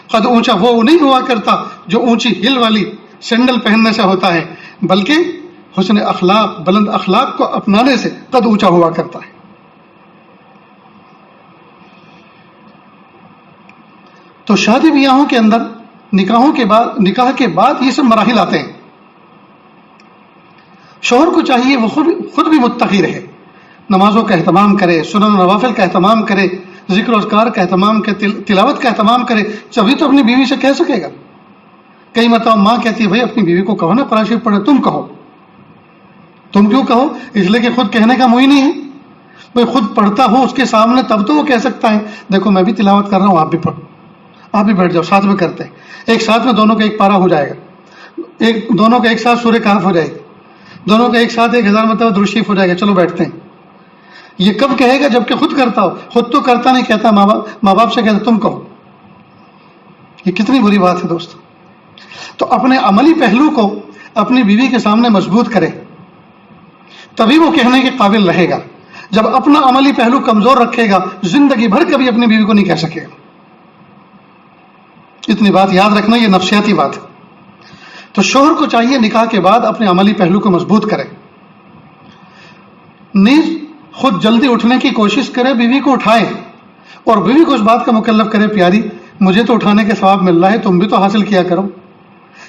قد اونچا وہ نہیں ہوا کرتا جو اونچی ہل والی سینڈل پہننے سے ہوتا ہے، بلکہ حسن اخلاق، بلند اخلاق کو اپنانے سے قد اونچا ہوا کرتا ہے۔ تو شادی بیاہوں کے اندر نکاح کے بعد یہ سب مراحل آتے ہیں۔ شوہر کو چاہیے وہ خود بھی متقی رہے، نمازوں کا اہتمام کرے، سنن و نوافل کا اہتمام کرے، ذکر و اذکار کا اہتمام کرے، تلاوت کا اہتمام کرے، تبھی تو اپنی بیوی سے کہہ سکے گا۔ کئی مرتبہ ماں کہتی ہے بھائی اپنی بیوی کو کہو نا قرآن شریف پڑھے، تم کہو۔ تم کیوں کہو؟ اس لیے کہ خود کہنے کا منہ ہی نہیں ہے۔ بھائی خود پڑھتا ہو اس کے سامنے تب تو وہ کہہ سکتا ہے دیکھو میں بھی تلاوت کر رہا ہوں، آپ بھی پڑھو، آپ بھی بیٹھ جاؤ، ساتھ میں کرتے ہیں، ایک ساتھ میں دونوں کا ایک پارہ ہو جائے گا، دونوں کا ایک ساتھ سورہ کہف ہو جائے گی، دونوں کا ایک ساتھ 1000 مرتبہ درود شریف ہو جائے گا، چلو بیٹھتے ہیں۔ یہ کب کہے گا؟ جبکہ خود کرتا ہو۔ خود تو کرتا نہیں، کہتا ماں باپ سے کہتا تم کہو۔ یہ کتنی بری بات ہے دوست۔ تو اپنے عملی پہلو کو اپنی بیوی کے سامنے مضبوط کرے، تبھی وہ کہنے کے قابل رہے گا۔ جب اپنا عملی پہلو کمزور رکھے گا زندگی بھر کبھی اپنی بیوی کو نہیں کہہ سکے گا۔ اتنی بات یاد رکھنا، یہ نفسیاتی بات ہے۔ تو شوہر کو چاہیے نکاح کے بعد اپنے عملی پہلو کو مضبوط کرے، نیز خود جلدی اٹھنے کی کوشش کرے، بیوی کو اٹھائے اور بیوی کو اس بات کا مکلف کرے پیاری مجھے تو اٹھانے کے ثواب مل رہا ہے، تم بھی تو حاصل کیا کرو۔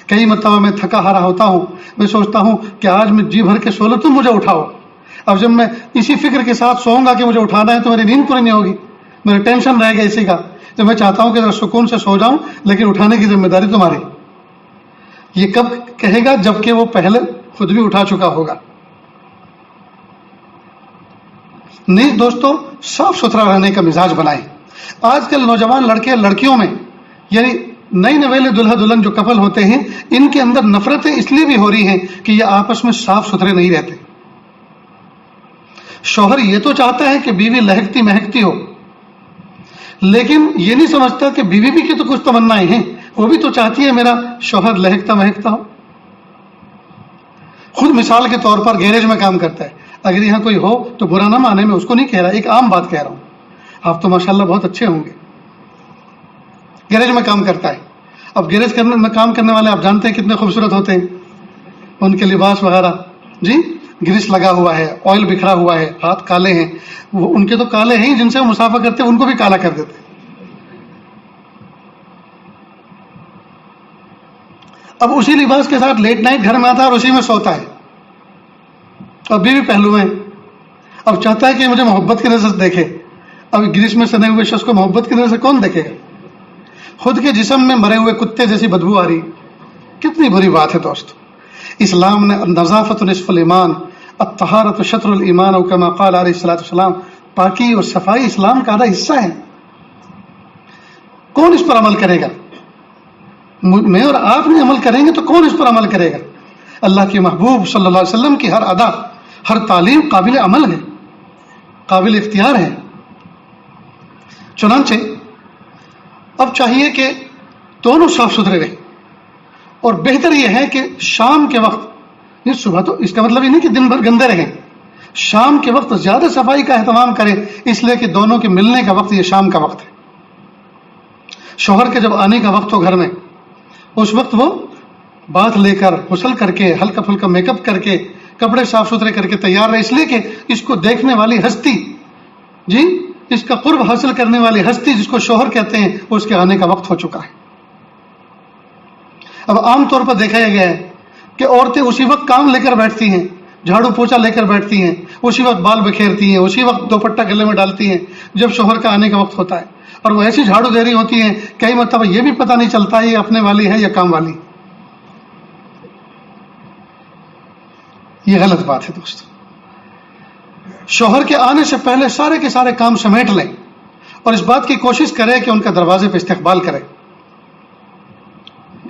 کئی مرتبہ میں تھکا ہارا ہوتا ہوں، میں سوچتا ہوں کہ آج میں جی بھر کے سو لوں، تم مجھے اٹھاؤ۔ اب جب میں اسی فکر کے ساتھ سوؤں گا کہ مجھے اٹھانا ہے تو میری نیند پوری نہیں ہوگی، میرا ٹینشن رہے گا اسی کا۔ تو میں چاہتا ہوں کہ ذرا سکون سے سو جاؤں، لیکن اٹھانے کی ذمہ داری تمہاری۔ یہ کب کہے گا؟ جبکہ وہ پہلے خود بھی اٹھا چکا ہوگا۔ نیز دوستوں صاف ستھرا رہنے کا مزاج بنائیں۔ آج کل نوجوان لڑکے لڑکیوں میں، یعنی نئی نویلے دلہا دلہن جو کپل ہوتے ہیں، ان کے اندر نفرتیں اس لیے بھی ہو رہی ہیں کہ یہ آپس میں صاف ستھرے نہیں رہتے۔ شوہر یہ تو چاہتا ہے کہ بیوی لہکتی مہکتی ہو، لیکن یہ نہیں سمجھتا کہ بیوی بھی کی تو کچھ تمنائیں ہیں، وہ بھی تو چاہتی ہے میرا شوہر لہکتا مہکتا ہو۔ خود مثال کے طور پر گیریج میں کام کرتا ہے، اگر یہاں کوئی ہو تو برا نہ مانے، میں اس کو نہیں کہہ رہا، ایک عام بات کہہ رہا ہوں، آپ تو ماشاءاللہ بہت اچھے ہوں گے۔ گیریج میں کام کرتا ہے، اب گیریج میں کام کرنے والے آپ جانتے ہیں کتنے خوبصورت ہوتے ہیں، ان کے لباس وغیرہ، جی گریس لگا ہوا ہے، آئل بکھرا ہوا ہے، ہاتھ کالے ہیں، وہ ان کے تو کالے ہیں جن سے وہ مسافہ کرتے ہیں ان کو بھی کالا کر دیتے ہیں۔ اب اسی لباس کے ساتھ لیٹ نائٹ گھر میں آتا ہے اور اسی میں سوتا ہے، اب بیوی پہلو میں، اب چاہتا ہے کہ مجھے محبت کی نظر سے دیکھے۔ اب گریس میں سنے ہوئے شخص کو محبت کی نظر سے کون دیکھے گا؟ خود کے جسم میں مرے ہوئے کتے جیسی بدبو آ رہی، کتنی بری بات ہے دوست۔ اسلام نے نظافت نصف الایمان، الطہارۃ شطر الایمان، او کما قال علیہ الصلوۃ والسلام، پاکی اور صفائی اسلام کا آدھا حصہ ہے۔ کون اس پر عمل کرے گا؟ میں اور آپ نے عمل کریں گے تو کون اس پر عمل کرے گا؟ اللہ کے محبوب صلی اللہ علیہ وسلم کی ہر ادا، ہر تعلیم قابل عمل ہے، قابل اختیار ہے۔ چنانچہ اب چاہیے کہ دونوں صاف ستھرے رہیں، اور بہتر یہ ہے کہ شام کے وقت، یہ صبح تو اس کا مطلب یہ نہیں کہ دن بھر گندے رہیں، شام کے وقت زیادہ صفائی کا اہتمام کریں، اس لیے کہ دونوں کے ملنے کا وقت یہ شام کا وقت ہے۔ شوہر کے جب آنے کا وقت ہو گھر میں، اس وقت وہ باتھ لے کر، غسل کر کے، ہلکا پھلکا میک اپ کر کے، کپڑے صاف ستھرے کر کے تیار رہے، اس لیے کہ اس کو دیکھنے والی ہستی، جی اس کا قرب حاصل کرنے والی ہستی جس کو شوہر کہتے ہیں، اس کے آنے کا وقت ہو چکا ہے۔ اب عام طور پر دیکھا گیا ہے کہ عورتیں اسی وقت کام لے کر بیٹھتی ہیں، جھاڑو پوچھا لے کر بیٹھتی ہیں، اسی وقت بال بکھیرتی ہیں، اسی وقت دوپٹہ گلے میں ڈالتی ہیں جب شوہر کا آنے کا وقت ہوتا ہے، اور وہ ایسی جھاڑو دے رہی ہوتی ہیں کئی مرتبہ یہ بھی پتہ نہیں چلتا یہ اپنے والی ہے یا کام والی۔ یہ غلط بات ہے دوست۔ شوہر کے آنے سے پہلے سارے کے سارے کام سمیٹ لیں اور اس بات کی کوشش کرے کہ ان کا دروازے پہ استقبال کرے،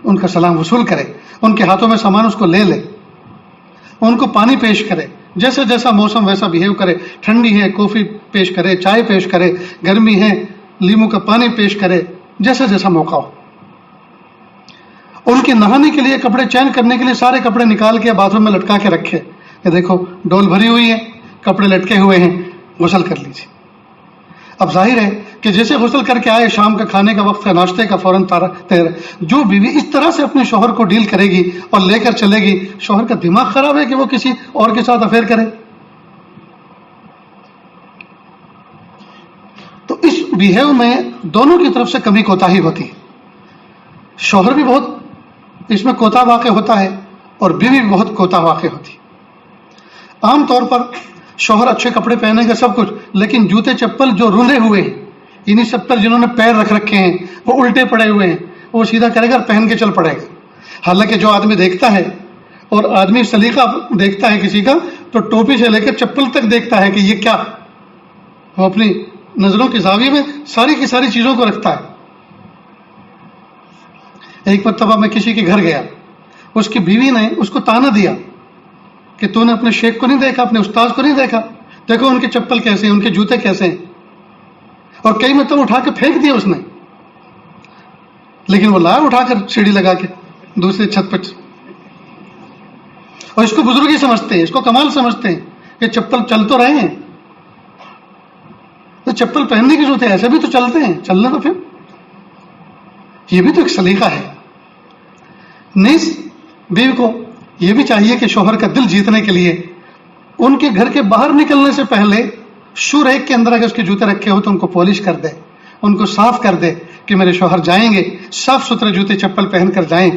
ان کا سلام وصول کرے، ان کے ہاتھوں میں سامان اس کو لے لے، ان کو پانی پیش کرے، جیسا جیسا موسم ویسا بیہیو کرے، ٹھنڈی ہے کافی پیش کرے، چائے پیش کرے، گرمی ہے لیمو کا پانی پیش کرے، جیسا جیسا موقع ہو۔ ان کے نہانے کے لیے کپڑے چین کرنے کے لیے سارے کپڑے نکال کے باتھ روم میں لٹکا کے رکھے، کہ دیکھو ڈول بھری ہوئی ہے، کپڑے لٹکے ہوئے ہیں، غسل کر لیجیے۔ اب ظاہر ہے کہ جیسے غسل کر کے آئے، شام کا کھانے کا وقت ہے، ناشتے کا فوراً تیار، جو بیوی اس طرح سے اپنے شوہر کو ڈیل کرے گی اور لے کر چلے گی، شوہر کا دماغ خراب ہے کہ وہ کسی اور کے ساتھ افیئر کرے۔ تو اس بیہیو میں دونوں کی طرف سے کمی کوتاہی ہوتی ہے، شوہر بھی بہت اس میں کوتا واقع ہوتا ہے اور بیوی بھی بہت کوتا واقع ہوتی ہے۔ عام طور پر شوہر اچھے کپڑے پہنے گا سب کچھ، لیکن جوتے چپل جو رندے ہوئے ہیں، انہیں سب پر جنہوں نے پیر رکھ رکھے ہیں، وہ الٹے پڑے ہوئے ہیں، وہ سیدھا کرے گا اور پہن کے چل پڑے گا۔ حالانکہ جو آدمی دیکھتا ہے، اور آدمی سلیقہ دیکھتا ہے کسی کا، تو ٹوپی سے لے کر چپل تک دیکھتا ہے کہ یہ کیا، وہ اپنی نظروں کی زاویے میں ساری کی ساری چیزوں کو رکھتا ہے۔ ایک مرتبہ میں کسی کے گھر گیا، اس کی بیوی نے اس کو تانا دیا کہ تو نے اپنے شیخ کو نہیں دیکھا، اپنے استاد کو نہیں دیکھا، دیکھو ان کے چپل کیسے ہیں، ان کے جوتے کیسے ہیں، اور کئی مرتبہ اٹھا کے پھینک دیا اس نے، لیکن وہ لایا اٹھا کر سیڑھی لگا کے دوسری چھت پر، اور اس کو بزرگی سمجھتے ہیں، اس کو کمال سمجھتے ہیں کہ چپل چل تو رہے ہیں، تو چپل پہننے کی ضرورت ہے، ایسے بھی تو چلتے ہیں، چلنے تو پھر، یہ بھی تو ایک سلیقہ ہے۔ نیز بیوی کو یہ بھی چاہیے کہ شوہر کا دل جیتنے کے لیے ان کے گھر کے باہر نکلنے سے پہلے شو ریک کے اندر اگر اس کے جوتے رکھے ہو تو ان کو پالش کر دے، ان کو صاف کر دے کہ میرے شوہر جائیں گے صاف ستھرے جوتے چپل پہن کر جائیں۔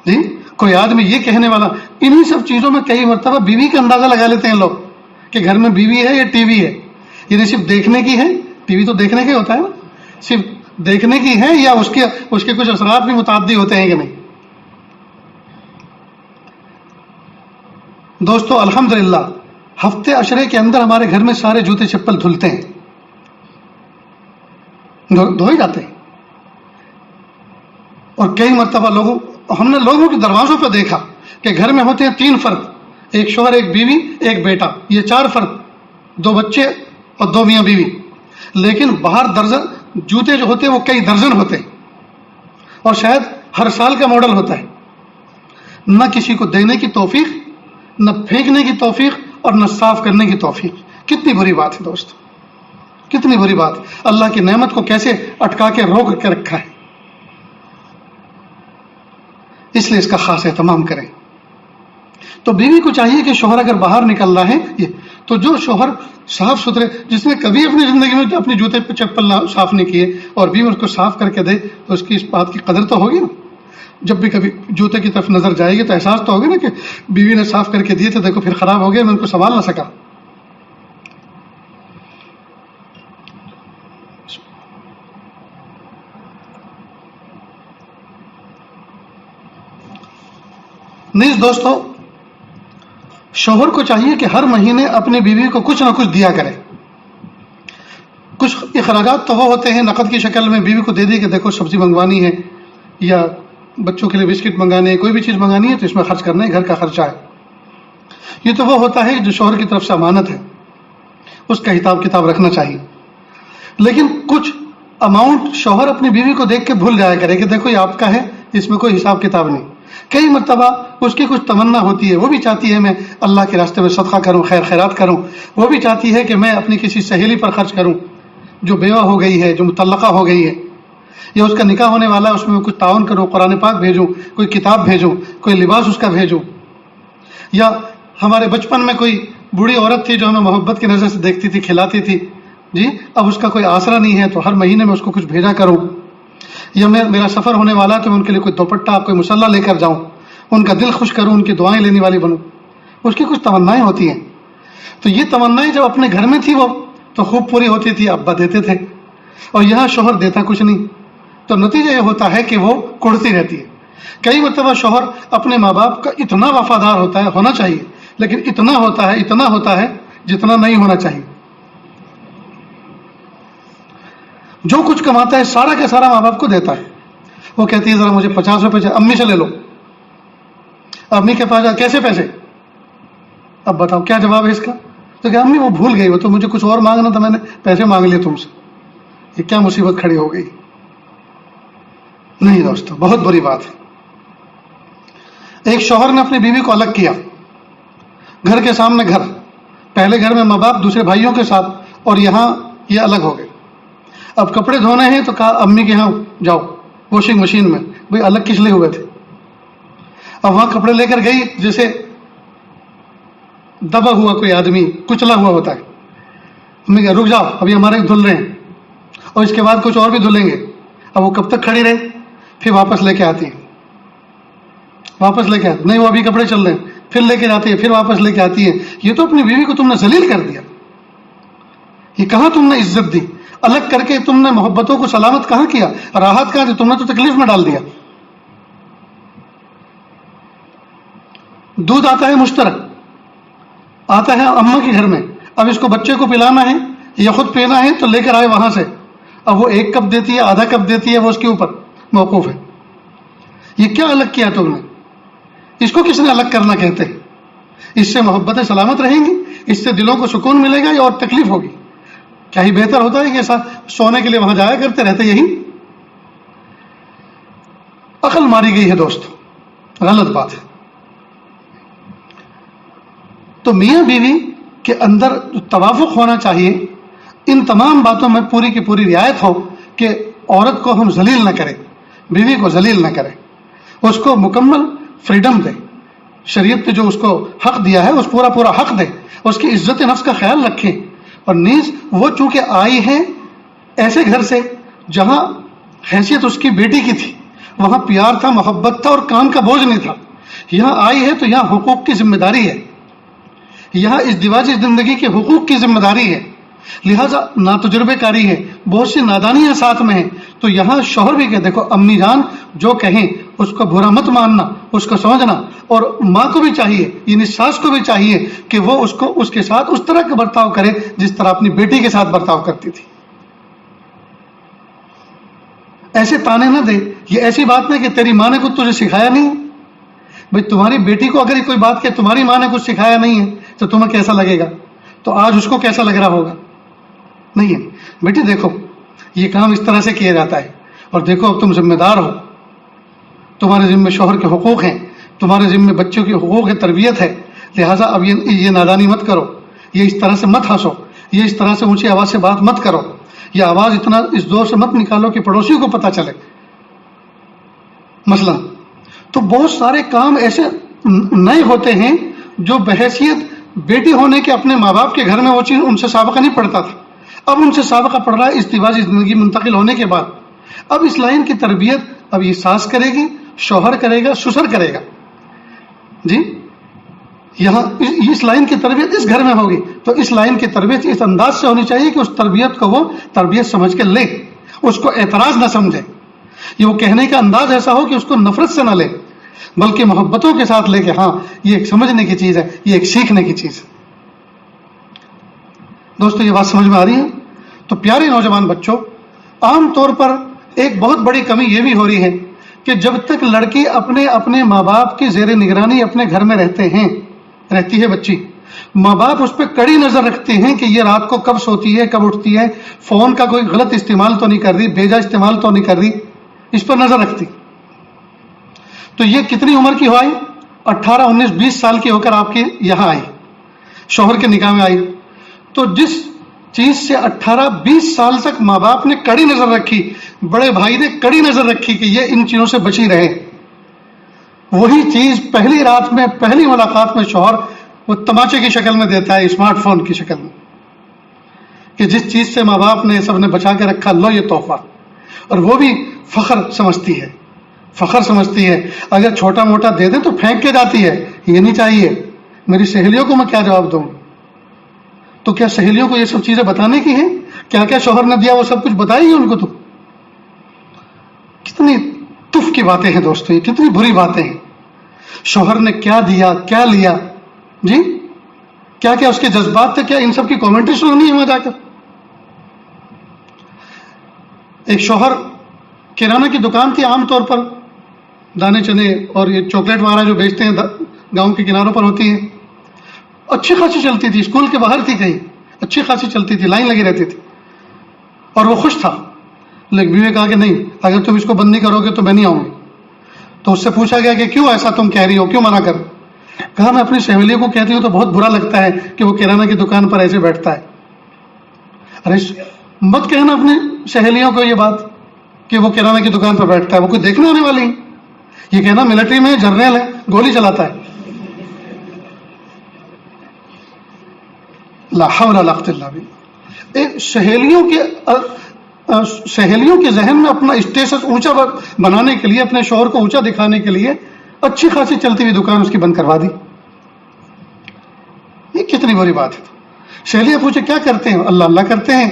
جی کوئی آدمی یہ کہنے والا، انہی سب چیزوں میں کئی مرتبہ بیوی کا اندازہ لگا لیتے ہیں لوگ کہ گھر میں بیوی ہے یا ٹی وی ہے، یعنی صرف دیکھنے کی ہے، ٹی وی تو دیکھنے کا ہوتا ہے نا، صرف دیکھنے کی ہے یا اس کے کچھ اثرات بھی متعدی ہوتے ہیں کہ نہیں۔ دوستو الحمدللہ ہفتے عشرے کے اندر ہمارے گھر میں سارے جوتے چپل دھلتے ہیں، دھوئے جاتے ہیں، اور کئی مرتبہ ہم نے لوگوں کے دروازوں پہ دیکھا کہ گھر میں ہوتے ہیں 3 فرد، ایک شوہر، ایک بیوی، ایک بیٹا، یہ 4 فرد، 2 بچے اور 2 میاں بیوی، لیکن باہر درجن جوتے جو ہوتے ہیں وہ کئی درجن ہوتے ہیں، اور شاید ہر سال کا ماڈل ہوتا ہے، نہ کسی کو دینے کی توفیق، نہ پھینکنے کی توفیق، اور نہ صاف کرنے کی توفیق۔ کتنی بری بات ہے دوست، کتنی بری بات، اللہ کی نعمت کو کیسے اٹکا کے روک کے رکھا ہے۔ اس لیے اس کا خاص اہتمام کریں۔ تو بیوی کو چاہیے کہ شوہر اگر باہر نکل رہا ہے تو جو شوہر صاف ستھرے، جس نے کبھی اپنی زندگی میں اپنے جوتے پہ چپل صاف نہیں کیے اور بیوی اس کو صاف کر کے دے تو اس کی اس بات کی قدر تو ہوگی نا۔ جب بھی کبھی جوتے کی طرف نظر جائے گی تو احساس تو ہوگی نا کہ بیوی نے صاف کر کے دیے تھے، دیکھو پھر خراب ہو گیا، میں ان کو سنبھال نہ سکا۔ نیز دوستو شوہر کو چاہیے کہ ہر مہینے اپنی بیوی کو کچھ نہ کچھ دیا کرے۔ کچھ اخراجات تو وہ ہوتے ہیں نقد کی شکل میں، بیوی کو دے دی کہ دیکھو سبزی منگوانی ہے یا بچوں کے لیے بسکٹ منگانے ہے، کوئی بھی چیز منگانی ہے تو اس میں خرچ کرنا ہے، گھر کا خرچہ ہے۔ یہ تو وہ ہوتا ہے جو شوہر کی طرف سے امانت ہے، اس کا حساب کتاب رکھنا چاہیے۔ لیکن کچھ اماؤنٹ شوہر اپنی بیوی کو دیکھ کے بھول جایا کرے کہ دیکھو یہ آپ کا ہے، اس میں کوئی حساب کتاب نہیں۔ کئی مرتبہ اس کی کچھ تمنا ہوتی ہے، وہ بھی چاہتی ہے میں اللہ کے راستے میں صدقہ کروں، خیرات کروں، وہ بھی چاہتی ہے کہ میں اپنی کسی سہیلی پر خرچ کروں جو بیوہ ہو گئی ہے، جو مطلقہ ہو گئی ہے، یا اس کا نکاح ہونے والا ہے، اس میں کچھ تعاون کروں، قرآن پاک بھیجوں، کوئی کتاب بھیجوں، کوئی لباس اس کا بھیجوں۔ یا ہمارے بچپن میں کوئی بوڑھی عورت تھی جو ہمیں محبت کی نظر سے دیکھتی تھی، کھلاتی تھی، جی اب اس کا کوئی آسرا نہیں ہے تو ہر مہینے میں اس کو کچھ بھیجا کروں۔ یا میرا سفر ہونے والا ہے تو میں ان کے لیے کوئی دوپٹہ، کوئی مسلح لے کر جاؤں، ان کا دل خوش کروں، ان کی دعائیں لینے والی بنوں۔ اس کی کچھ تمنائیں ہوتی ہیں، تو یہ تمنائیں جب اپنے گھر میں تھی وہ تو خوب پوری ہوتی تھی، ابا دیتے تھے، اور یہاں شوہر دیتا کچھ نہیں، تو نتیجہ یہ ہوتا ہے کہ وہ کڑتی رہتی ہے۔ کئی مرتبہ شوہر اپنے ماں باپ کا اتنا وفادار ہوتا ہے، ہونا چاہیے، لیکن اتنا ہوتا ہے جتنا نہیں ہونا چاہیے۔ جو کچھ کماتا ہے سارا کا سارا ماں باپ کو دیتا ہے۔ وہ کہتی ہے ذرا مجھے 50 روپے امی سے لے لو، امی کے پاس کیسے پیسے، اب بتاؤ کیا جواب ہے اس کا؟ تو کہ امی وہ بھول گئی، وہ تو مجھے کچھ اور مانگنا تھا، میں نے پیسے مانگ لیے تم سے، یہ کیا مصیبت کھڑی ہو گئی؟ نہیں دوستو، بہت بری بات ہے۔ ایک شوہر نے اپنی بیوی کو الگ کیا، گھر کے سامنے گھر، پہلے گھر میں ماں باپ دوسرے بھائیوں کے ساتھ، اور یہاں یہ الگ ہو گئے. اب کپڑے دھونے ہیں تو کہا امی کے یہاں جاؤ واشنگ مشین میں. بھئی الگ کس لیے ہوئے تھے؟ اب وہاں کپڑے لے کر گئی جیسے دبا ہوا کوئی آدمی کچلا ہوا ہوتا ہے. امی کہا رک جاؤ ابھی ہمارے دھل رہے ہیں، اور اس کے بعد کچھ اور بھی دھلیں گے. اب وہ کب تک کھڑی رہے؟ پھر واپس لے کے آتی ہے، واپس لے کے آتی نہیں وہ ابھی کپڑے چل رہے ہیں، پھر لے کے جاتی ہے، پھر واپس لے کے آتی ہے. یہ تو اپنی بیوی کو تم نے ذلیل کر دیا. یہ کہاں تم نے عزت دی؟ الگ کر کے تم نے محبتوں کو سلامت کہاں کیا؟ راحت کہاں دی؟ تم نے تو تکلیف میں ڈال دیا. دودھ آتا ہے مشترک، آتا ہے اماں کے گھر میں، اب اس کو بچے کو پلانا ہے یا خود پینا ہے تو لے کر آئے وہاں سے. اب وہ 1 کپ دیتی ہے، آدھا کپ دیتی ہے، وہ اس کے اوپر موقوف ہے. یہ کیا الگ کیا تم نے؟ اس کو کس نے الگ کرنا کہتے ہیں؟ اس سے محبتیں سلامت رہیں گی، اس سے دلوں کو سکون ملے گا یا اور تکلیف ہوگی؟ کیا ہی بہتر ہوتا ہے کہ ایسا سونے کے لیے وہاں جایا کرتے رہتے. یہی عقل ماری گئی ہے دوست، غلط بات ہے. تو میاں بیوی کے اندر توافق ہونا چاہیے، ان تمام باتوں میں پوری کی پوری رعایت ہو کہ عورت کو ہم ذلیل نہ کریں، بیوی کو ذلیل نہ کریں، اس کو مکمل فریڈم دیں. شریعت نے جو اس کو حق دیا ہے اس پورا پورا حق دیں، اس کی عزت نفس کا خیال رکھیں. اور نیز وہ چونکہ آئی ہے ایسے گھر سے جہاں حیثیت اس کی بیٹی کی تھی، وہاں پیار تھا، محبت تھا، اور کام کا بوجھ نہیں تھا. یہاں آئی ہے تو یہاں حقوق کی ذمہ داری ہے، یہاں ازدواجی زندگی کے حقوق کی ذمہ داری ہے. لہٰذا ناتجربے کاری ہے، بہت سی نادانیاں ساتھ میں ہیں. تو یہاں شوہر بھی کہ دیکھو امی جان جو کہیں اس کو برا مت ماننا، اس کو سمجھنا. اور ماں کو بھی چاہیے، یعنی ساس کو بھی چاہیے کہ وہ اس کے ساتھ اس طرح کا برتاؤ کرے جس طرح اپنی بیٹی کے ساتھ برتاؤ کرتی تھی. ایسے تانے نہ دے. یہ ایسی بات نہیں کہ تیری ماں نے کچھ تجھے سکھایا نہیں. بھائی تمہاری بیٹی کو اگر کوئی بات کہ تمہاری ماں نے کچھ سکھایا نہیں ہے تو تمہیں کیسا لگے گا؟ تو آج اس کو کیسا لگ رہا ہوگا؟ نہیں ہے. بیٹی دیکھو یہ کام اس طرح سے کیا جاتا ہے، اور دیکھو اب تم ذمہ دار ہو، تمہارے ذمہ شوہر کے حقوق ہیں، تمہارے ذمہ بچوں کے حقوق ہے، تربیت ہے. لہٰذا اب یہ نادانی مت کرو، یہ اس طرح سے مت ہنسو، یہ اس طرح سے اونچی آواز سے بات مت کرو، یہ آواز اتنا اس زور سے مت نکالو کہ پڑوسیوں کو پتہ چلے مثلا. تو بہت سارے کام ایسے نئے ہوتے ہیں جو بحیثیت بیٹی ہونے کے اپنے ماں باپ کے گھر میں وہ چیز ان سے سابقہ نہیں پڑتا تھا، اب ان سے سابقہ پڑ رہا ہے ازدواجی زندگی منتقل ہونے کے بعد. اب اس لائن کی تربیت اب یہ ساس کرے گی، شوہر کرے گا، سسر کرے گا. جی یہاں اس لائن کی تربیت اس گھر میں ہوگی، تو اس لائن کی تربیت اس انداز سے ہونی چاہیے کہ اس تربیت کو وہ تربیت سمجھ کے لے، اس کو اعتراض نہ سمجھے. یہ وہ کہنے کا انداز ایسا ہو کہ اس کو نفرت سے نہ لے، بلکہ محبتوں کے ساتھ لے کے ہاں یہ ایک سمجھنے کی چیز ہے، یہ ایک سیکھنے کی چیز ہے. دوستو یہ بات سمجھ میں آ رہی ہے؟ تو پیارے نوجوان بچوں، عام طور پر ایک بہت بڑی کمی یہ بھی ہو رہی ہے کہ جب تک لڑکی اپنے ماں باپ کی زیر نگرانی اپنے گھر میں رہتی ہے بچی، ماں باپ اس پہ کڑی نظر رکھتے ہیں کہ یہ رات کو کب سوتی ہے، کب اٹھتی ہے، فون کا کوئی غلط استعمال تو نہیں کر رہی، بھیجا استعمال تو نہیں کر رہی، اس پر نظر رکھتی. تو یہ کتنی عمر کی ہو آئی؟ 18 19 20 سال کی ہو کر آپ کے یہاں آئی، شوہر کے نکاح میں آئی. تو جس چیز سے 18 20 سال تک ماں باپ نے کڑی نظر رکھی، بڑے بھائی نے کڑی نظر رکھی کہ یہ ان چیزوں سے بچی رہے، وہی چیز پہلی رات میں، پہلی ملاقات میں شوہر وہ تماچے کی شکل میں دیتا ہے، اسمارٹ فون کی شکل میں، کہ جس چیز سے ماں باپ نے سب نے بچا کے رکھا، لو یہ تحفہ. اور وہ بھی فخر سمجھتی ہے، فخر سمجھتی ہے. اگر چھوٹا موٹا دے دیں تو پھینک کے جاتی ہے، یہ نہیں چاہیے. میری سہیلیوں کو میں کیا جواب دوں؟ تو کیا سہیلیوں کو یہ سب چیزیں بتانے کی ہیں؟ کیا کیا شوہر نے دیا وہ سب کچھ بتائے گی ان کو؟ تو کتنی تف کی باتیں ہیں دوستو، یہ کتنی بری باتیں ہیں. شوہر نے کیا دیا، کیا لیا، جی کیا کیا اس کے جذبات تھے، کیا ان سب کی کامنٹری سننی ہے وہاں جا کر؟ ایک شوہر کرانہ کی دکان تھی، عام طور پر دانے چنے اور یہ چاکلیٹ وغیرہ جو بیچتے ہیں گاؤں کے کناروں پر ہوتی ہیں، اچھی خاصی چلتی تھی، اسکول کے باہر تھی کہیں، اچھی خاصی چلتی تھی، لائن لگی رہتی تھی، اور وہ خوش تھا. لیکن بیوی نے کہا کہ نہیں، اگر تم اس کو بند نہیں کرو گے تو میں نہیں آؤں گی. تو اس سے پوچھا گیا کہ کیوں ایسا تم کہہ رہی ہو، کیوں منع کر؟ کہا میں اپنی سہیلیوں کو کہتی ہوں تو بہت برا لگتا ہے کہ وہ کرانہ کی دکان پر ایسے بیٹھتا ہے. ارے مت کہنا اپنی سہیلیوں کو یہ بات کہ وہ کرانہ کی دکان پر بیٹھتا ہے، وہ کوئی دیکھنے آنے والی. یہ کہنا ملٹری میں جرنیل ہے، گولی چلاتا ہے. لا حول ولا قوت الا باللہ. سہیلیوں کے ذہن میں اپنا اسٹیٹس اونچا بنانے کے لیے، اپنے شوہر کو اونچا دکھانے کے لیے اچھی خاصی چلتی ہوئی دکان اس کی بند کروا دی. یہ کتنی بری بات ہے. سہیلیاں پوچھے کیا کرتے ہیں؟ اللہ اللہ کرتے ہیں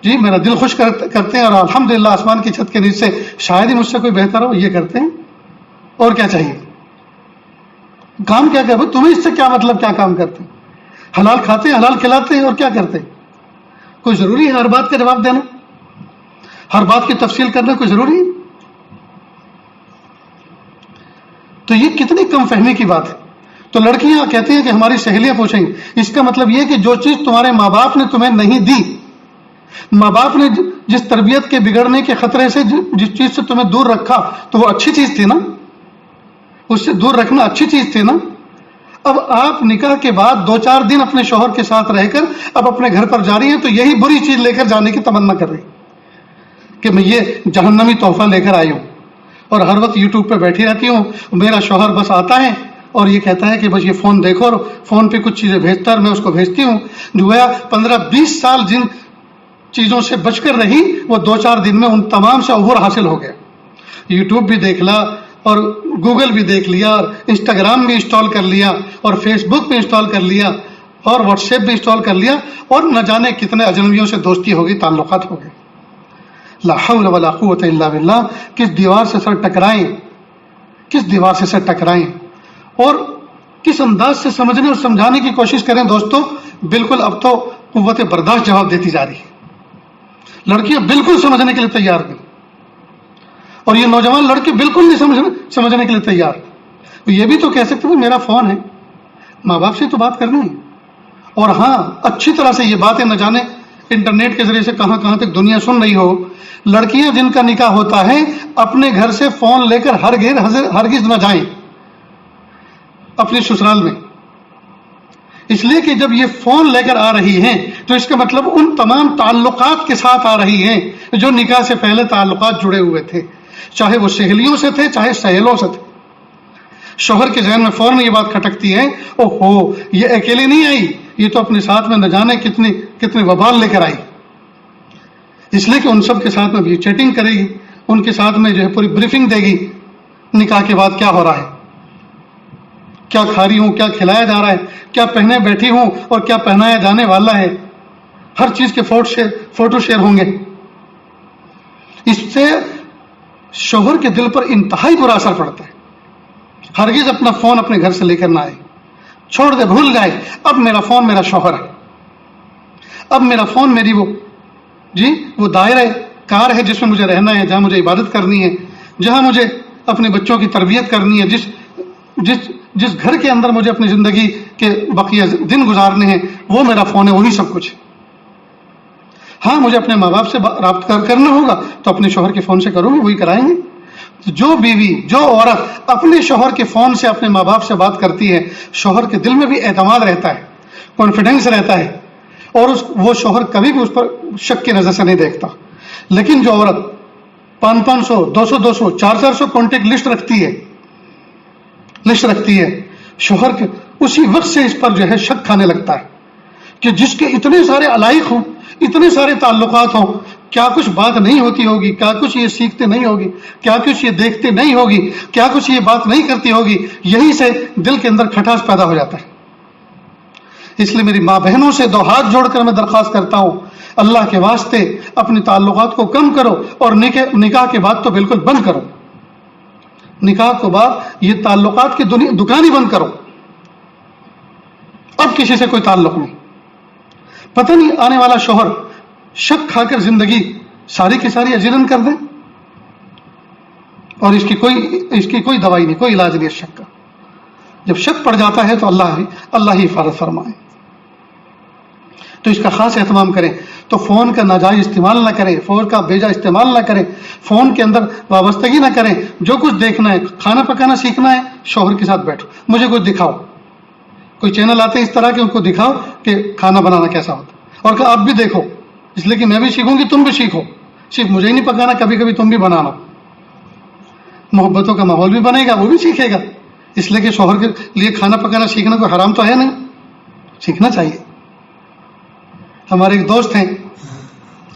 جی، میرا دل خوش کرتے ہیں، اور الحمدللہ آسمان کی چھت کے نیچے شاید ہی مجھ سے کوئی بہتر ہو، یہ کرتے ہیں. اور کیا چاہیے؟ کام کیا کرتے؟ تمہیں اس سے کیا مطلب؟ کیا کام کرتے ہیں؟ حلال کھاتے ہیں، حلال کھلاتے ہیں، اور کیا کرتے ہیں؟ کوئی ضروری ہے ہر بات کا جواب دینا؟ ہر بات کی تفصیل کرنا کوئی ضروری ہے؟ تو یہ کتنی کم فہمی کی بات ہے. تو لڑکیاں کہتی ہیں کہ ہماری سہیلیاں پوچھیں گی. اس کا مطلب یہ کہ جو چیز تمہارے ماں باپ نے تمہیں نہیں دی، ماں باپ نے جس تربیت کے بگڑنے کے خطرے سے جس چیز سے تمہیں دور رکھا تو وہ اچھی چیز تھی نا، اس سے دور رکھنا اچھی چیز تھی نا. اب آپ نکاح کے بعد 2-4 دن اپنے شوہر کے ساتھ رہ کر اب اپنے گھر پر جا رہی ہیں تو یہی بری چیز لے کر جانے کی تمنا کر رہی کہ میں یہ جہنمی تحفہ لے کر آئی ہوں اور ہر وقت یوٹیوب پہ بیٹھی رہتی ہوں. میرا شوہر بس آتا ہے اور یہ کہتا ہے کہ بس یہ فون دیکھو، اور فون پہ کچھ چیزیں بھیجتا ہے اور میں اس کو بھیجتی ہوں. جو ہے 15-20 سال جن چیزوں سے بچ کر رہی وہ 2-4 دن میں ان تمام سے عبور حاصل ہو گیا. یوٹیوب بھی دیکھ لا اور گوگل بھی دیکھ لیا اور انسٹاگرام بھی انسٹال کر لیا اور فیس بک بھی انسٹال کر لیا اور واٹس ایپ بھی انسٹال کر لیا اور نہ جانے کتنے اجنبیوں سے دوستی ہو گئی، تعلقات ہو گئے. لا حول ولا قوت الا باللہ. کس دیوار سے سر ٹکرائیں، کس دیوار سے سر ٹکرائیں اور کس انداز سے سمجھنے اور سمجھانے کی کوشش کریں. دوستو بالکل اب تو قوت برداشت جواب دیتی جا رہی ہے. لڑکیاں بالکل سمجھنے کے لیے تیار نہیں، اور یہ نوجوان لڑکے بالکل نہیں سمجھنے کے لیے تیار. یہ بھی تو کہہ سکتے ہیں میرا فون ہے، ماں باپ سے تو بات کرنی ہے. اور ہاں اچھی طرح سے یہ باتیں نہ جانے انٹرنیٹ کے ذریعے سے کہاں کہاں تک دنیا سن رہی ہو. لڑکیاں جن کا نکاح ہوتا ہے اپنے گھر سے فون لے کر ہرگز نہ جائیں اپنے سسرال میں، اس لیے کہ جب یہ فون لے کر آ رہی ہیں تو اس کا مطلب ان تمام تعلقات کے ساتھ آ رہی ہیں جو نکاح سے پہلے تعلقات جڑے ہوئے تھے، چاہے وہ سہیلیوں سے تھے چاہے سہیلوں سے تھے. شوہر کے ذہن میں فوراً یہ بات کھٹکتی ہے، او ہو یہ اکیلی نہیں آئی، یہ تو اپنے ساتھ میں نہ جانے کتنے وبال لے کر آئی. اس لیے کہ ان سب کے ساتھ میں بھی چیٹنگ کرے گی، ان کے ساتھ میں جو ہے پوری بریفنگ دے گی نکاح کے بعد کیا ہو رہا ہے، کیا کھا رہی ہوں، کیا کھلایا جا رہا ہے، کیا پہنے بیٹھی ہوں اور کیا پہنایا جانے والا ہے. ہر چیز کے فوٹو شیئر ہوں گے. اس سے شوہر کے دل پر انتہائی برا اثر پڑتا ہے. ہرگز اپنا فون اپنے گھر سے لے کر نہ آئے، چھوڑ دے، بھول جائے. اب میرا فون میرا شوہر ہے، اب میرا فون میری وہ دائرہ کار ہے جس میں مجھے رہنا ہے، جہاں مجھے عبادت کرنی ہے، جہاں مجھے اپنے بچوں کی تربیت کرنی ہے، جس گھر کے اندر مجھے اپنی زندگی کے بقیہ دن گزارنے ہیں، وہ میرا فون ہے، وہی سب کچھ. ہاں مجھے اپنے ماں باپ سے رابطہ کرنا ہوگا تو اپنے شوہر کے فون سے کروں گی، وہی کرائیں گے. جو بیوی، جو عورت اپنے شوہر کے فون سے اپنے ماں باپ سے بات کرتی ہے، شوہر کے دل میں بھی اعتماد رہتا ہے، کانفیڈنس رہتا ہے، اور وہ شوہر کبھی بھی اس پر شک کی نظر سے نہیں دیکھتا. لیکن جو عورت 500 200 400 کانٹیکٹ لسٹ رکھتی ہے، شوہر کے اسی وقت سے اس پر جو ہے شک کھانے لگتا ہے کہ جس کے اتنے سارے علائق ہوں، اتنے سارے تعلقات ہوں، کیا کچھ بات نہیں ہوتی ہوگی، کیا کچھ یہ سیکھتے نہیں ہوگی، کیا کچھ یہ دیکھتے نہیں ہوگی، کیا کچھ یہ بات نہیں کرتی ہوگی. یہی سے دل کے اندر کھٹاس پیدا ہو جاتا ہے. اس لیے میری ماں بہنوں سے 2 ہاتھ جوڑ کر میں درخواست کرتا ہوں، اللہ کے واسطے اپنے تعلقات کو کم کرو اور نکاح کے بعد تو بالکل بند کرو. نکاح کے بعد یہ تعلقات کی دکان ہی بند کرو. اب کسی سے کوئی تعلق نہیں. پتہ نہیں آنے والا شوہر شک کھا کر زندگی ساری کی ساری اجیرن کر دے، اور اس کی کوئی دوائی نہیں، کوئی علاج نہیں اس شک کا. جب شک پڑ جاتا ہے تو اللہ ہی حفاظت فرمائے. تو اس کا خاص اہتمام کریں. تو فون کا ناجائز استعمال نہ کریں، فون کا بیجا استعمال نہ کریں، فون کے اندر وابستگی نہ کریں. جو کچھ دیکھنا ہے، کھانا پکانا سیکھنا ہے، شوہر کے ساتھ بیٹھو، مجھے کچھ دکھاؤ، کوئی چینل آتے ہیں اس طرح کے، ان کو دکھاؤ کہ کھانا بنانا کیسا ہوتا ہے، اور کہ آپ بھی دیکھو، اس لیے کہ میں بھی سیکھوں گی، تم بھی سیکھو، صرف مجھے ہی نہیں پکانا، کبھی کبھی تم بھی بنانا، محبتوں کا ماحول بھی بنے گا، وہ بھی سیکھے گا۔ اس لیے کہ شوہر کے لیے کھانا پکانا سیکھنا کوئی حرام تو ہے نہیں، سیکھنا چاہیے۔ ہمارے ایک دوست ہیں،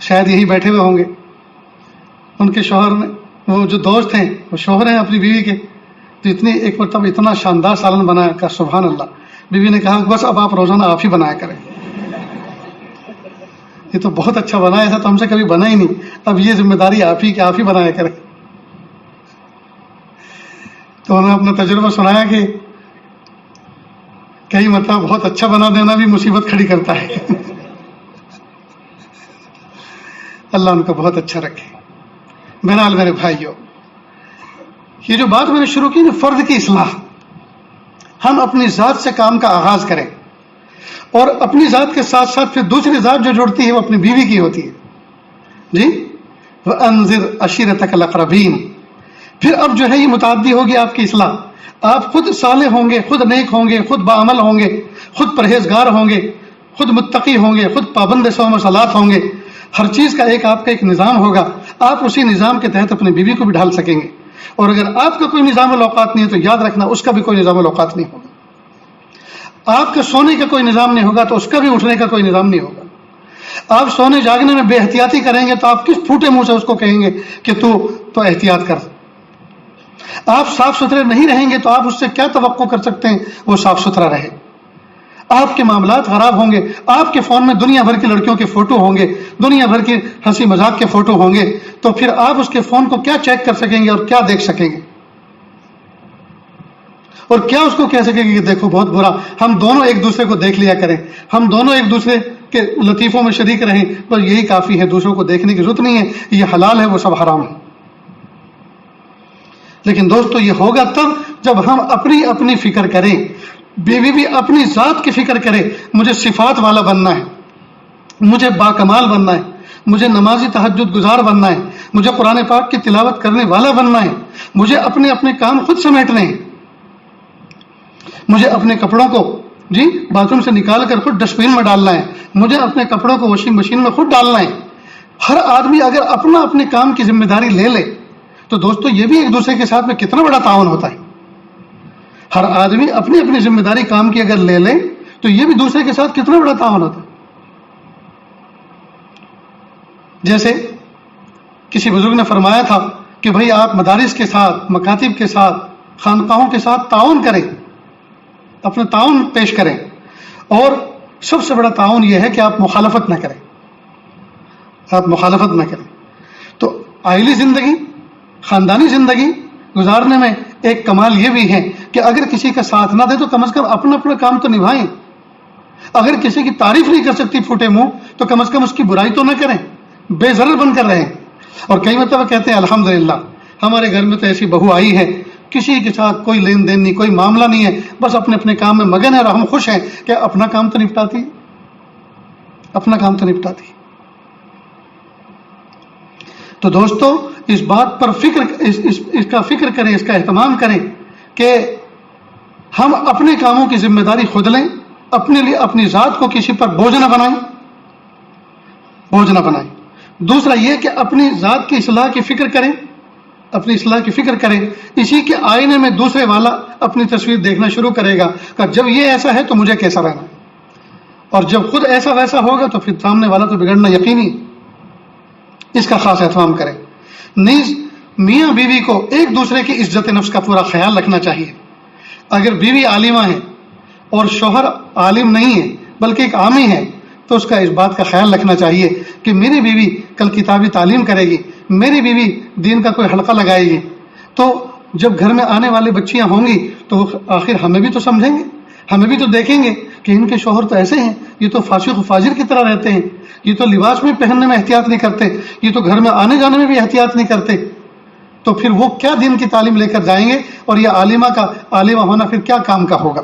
شاید یہی بیٹھے ہوئے ہوں گے، ان کے شوہر نے، وہ جو دوست ہیں وہ شوہر ہیں اپنی بیوی کے، تو ایک مرتبہ اتنا شاندار سالن بنایا کہ سبحان اللہ، بیوی نے کہا بس اب آپ روزانہ آپ ہی بنایا کریں، یہ تو بہت اچھا بنا ہے، ایسا تو ہم سے کبھی بنا ہی نہیں، اب یہ ذمہ داری آپ ہی کہ آپ ہی بنایا کریں۔ تو انہوں نے اپنا تجربہ سنایا کہ کئی مرتبہ بہت اچھا بنا دینا بھی مصیبت کھڑی کرتا ہے۔ اللہ ان کو بہت اچھا رکھے۔ بہرحال میرے بھائیوں، یہ جو بات میں نے شروع کی نا، فرد کی اصلاح، ہم اپنی ذات سے کام کا آغاز کریں، اور اپنی ذات کے ساتھ ساتھ پھر دوسری ذات جو جڑتی ہے وہ اپنی بیوی کی ہوتی ہے۔ جی، وَأَنذِرْ عَشِيرَتَكَ الْأَقْرَبِينَ۔ پھر اب جو ہے یہ متعدی ہوگی آپ کی اصلاح، آپ خود صالح ہوں گے، خود نیک ہوں گے، خود باعمل ہوں گے، خود پرہیزگار ہوں گے، خود متقی ہوں گے، خود پابند صوم و صلات ہوں گے، ہر چیز کا آپ کا ایک نظام ہوگا، آپ اسی نظام کے تحت اپنی بیوی کو بھی ڈھال سکیں گے۔ اور اگر آپ کا کوئی نظام الاوقات نہیں ہے تو یاد رکھنا اس کا بھی کوئی نظام الاوقات نہیں ہوگا۔ آپ کا سونے کا کوئی نظام نہیں ہوگا تو اس کا بھی اٹھنے کا کوئی نظام نہیں ہوگا۔ آپ سونے جاگنے میں بے احتیاطی کریں گے تو آپ کس پھوٹے منہ سے اس کو کہیں گے کہ تو احتیاط کر۔ آپ صاف ستھرے نہیں رہیں گے تو آپ اس سے کیا توقع کر سکتے ہیں وہ صاف ستھرا رہے۔ آپ کے معاملات خراب ہوں گے، آپ کے فون میں دنیا بھر کی لڑکیوں کے فوٹو ہوں گے، دنیا بھر کی ہنسی مذاق کے فوٹو ہوں گے، تو پھر آپ اس کے فون کو کیا چیک کر سکیں گے اور کیا دیکھ سکیں گے، اور کیا اس کو کہہ سکیں گے کہ دیکھو بہت برا۔ ہم دونوں ایک دوسرے کو دیکھ لیا کریں، ہم دونوں ایک دوسرے کے لطیفوں میں شریک رہیں، بس یہی کافی ہے، دوسروں کو دیکھنے کی ضرورت نہیں ہے، یہ حلال ہے وہ سب حرام ہے۔ لیکن دوستو یہ ہوگا تب جب ہم اپنی اپنی فکر کریں، بیوی بھی اپنی ذات کی فکر کرے، مجھے صفات والا بننا ہے، مجھے باکمال بننا ہے، مجھے نمازی تہجد گزار بننا ہے، مجھے قرآن پاک کی تلاوت کرنے والا بننا ہے، مجھے اپنے اپنے کام خود سمیٹنے ہیں، مجھے اپنے کپڑوں کو باتھ روم سے نکال کر خود ڈسٹ بین میں ڈالنا ہے، مجھے اپنے کپڑوں کو واشنگ مشین میں خود ڈالنا ہے۔ ہر آدمی اگر اپنا اپنے کام کی ذمہ داری لے لے تو دوستو یہ بھی ایک دوسرے کے ساتھ میں کتنا بڑا تعاون ہوتا ہے۔ ہر آدمی اپنی اپنی ذمہ داری کام کی اگر لے لے تو یہ بھی دوسرے کے ساتھ کتنا بڑا تعاون ہوتا ہے۔ جیسے کسی بزرگ نے فرمایا تھا کہ بھائی آپ مدارس کے ساتھ، مکاتب کے ساتھ، خانقاہوں کے ساتھ تعاون کریں، اپنا تعاون پیش کریں، اور سب سے بڑا تعاون یہ ہے کہ آپ مخالفت نہ کریں، آپ مخالفت نہ کریں۔ تو عائلی زندگی، خاندانی زندگی گزارنے میں ایک کمال یہ بھی ہے کہ اگر کسی کا ساتھ نہ دے تو کم از کم اپنا اپنا کام تو نبھائیں۔ اگر کسی کی تعریف نہیں کر سکتی پھوٹے منہ تو کم از کم اس کی برائی تو نہ کریں، بے ضرر بن کر رہیں۔ اور کئی مرتبہ کہتے ہیں الحمدللہ ہمارے گھر میں تو ایسی بہو آئی ہے، کسی کے ساتھ کوئی لین دین نہیں، کوئی معاملہ نہیں ہے، بس اپنے اپنے کام میں مگن ہے، اور ہم خوش ہیں کہ اپنا کام تو نپٹاتی، اپنا کام تو نپٹاتی۔ تو دوستو اس بات پر اس کا فکر کریں، اس کا اہتمام کریں کہ ہم اپنے کاموں کی ذمہ داری خود لیں، اپنے لیے اپنی ذات کو کسی پر بوجھ نہ بنائیں، بوجھ نہ بنائیں۔ دوسرا یہ کہ اپنی ذات کی اصلاح کی فکر کریں، اپنی اصلاح کی فکر کریں۔ اسی کے آئینے میں دوسرے والا اپنی تصویر دیکھنا شروع کرے گا کہ جب یہ ایسا ہے تو مجھے کیسا رہنا ہے، اور جب خود ایسا ویسا ہوگا تو پھر سامنے والا تو بگڑنا یقینی۔ اس کا خاص اہتمام کریں۔ نیز میاں بیوی کو ایک دوسرے کی عزت نفس کا پورا خیال رکھنا چاہیے۔ اگر بیوی عالمہ ہے اور شوہر عالم نہیں ہے بلکہ ایک عامی ہے تو اس کا اس بات کا خیال رکھنا چاہیے کہ میری بیوی کل کتابی تعلیم کرے گی، میری بیوی دین کا کوئی حلقہ لگائے گی، تو جب گھر میں آنے والی بچیاں ہوں گی تو آخر ہمیں بھی تو سمجھیں گے، ہمیں بھی تو دیکھیں گے کہ ان کے شوہر تو ایسے ہیں، یہ تو فاسق و فاجر کی طرح رہتے ہیں، یہ تو لباس میں پہننے میں احتیاط نہیں کرتے، یہ تو گھر میں آنے جانے میں بھی احتیاط نہیں کرتے، تو پھر وہ کیا دین کی تعلیم لے کر جائیں گے، اور یہ عالمہ ہونا پھر کیا کام کا ہوگا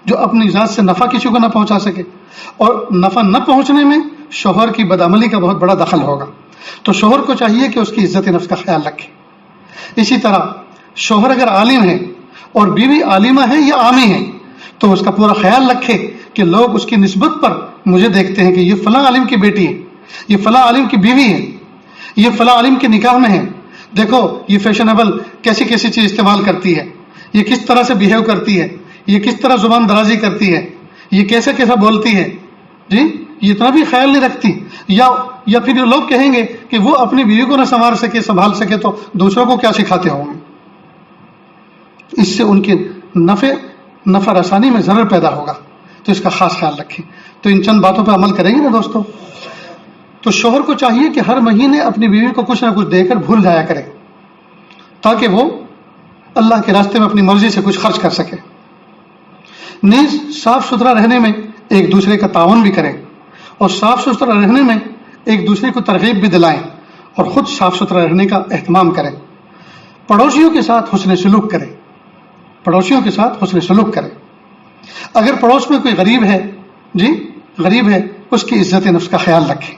جو اپنی ذات سے نفع کسی کو نہ پہنچا سکے، اور نفع نہ پہنچنے میں شوہر کی بدعملی کا بہت بڑا دخل ہوگا۔ تو شوہر کو چاہیے کہ اس کی عزت نفس کا خیال رکھے۔ اسی طرح شوہر اگر عالم ہے اور بیوی عالمہ ہے یا عامی ہے تو اس کا پورا خیال رکھے کہ لوگ اس کی نسبت پر مجھے دیکھتے ہیں کہ یہ فلاں عالم کی بیٹی ہے، یہ فلاں عالم کی بیوی ہے، یہ فلاں عالم کے نکاح میں ہے، دیکھو یہ فیشنیبل کیسی کیسی چیز استعمال کرتی ہے، یہ کس طرح سے بیہیو کرتی ہے، یہ کس طرح زبان درازی کرتی ہے، یہ کیسا کیسا بولتی ہے، جی یہ اتنا بھی خیال نہیں رکھتی. یا پھر لوگ کہیں گے کہ وہ اپنی بیوی کو نہ سنبھال سکے تو دوسروں کو کیا سکھاتے ہوں گے. اس سے ان کے نفع رسانی میں ضرر پیدا ہوگا، تو اس کا خاص خیال رکھیں. تو ان چند باتوں پہ عمل کریں گے نا دوستو. تو شوہر کو چاہیے کہ ہر مہینے اپنی بیوی کو کچھ نہ کچھ دے کر بھول جایا کرے، تاکہ وہ اللہ کے راستے میں اپنی مرضی سے کچھ خرچ کر سکے. نیز صاف ستھرا رہنے میں ایک دوسرے کا تعاون بھی کریں، اور صاف ستھرا رہنے میں ایک دوسرے کو ترغیب بھی دلائیں، اور خود صاف ستھرا رہنے کا اہتمام کریں. پڑوسیوں کے ساتھ حسن سلوک کریں، پڑوسیوں کے ساتھ حسن سلوک کریں. اگر پڑوس میں کوئی غریب ہے اس کی عزت نفس کا خیال رکھیں.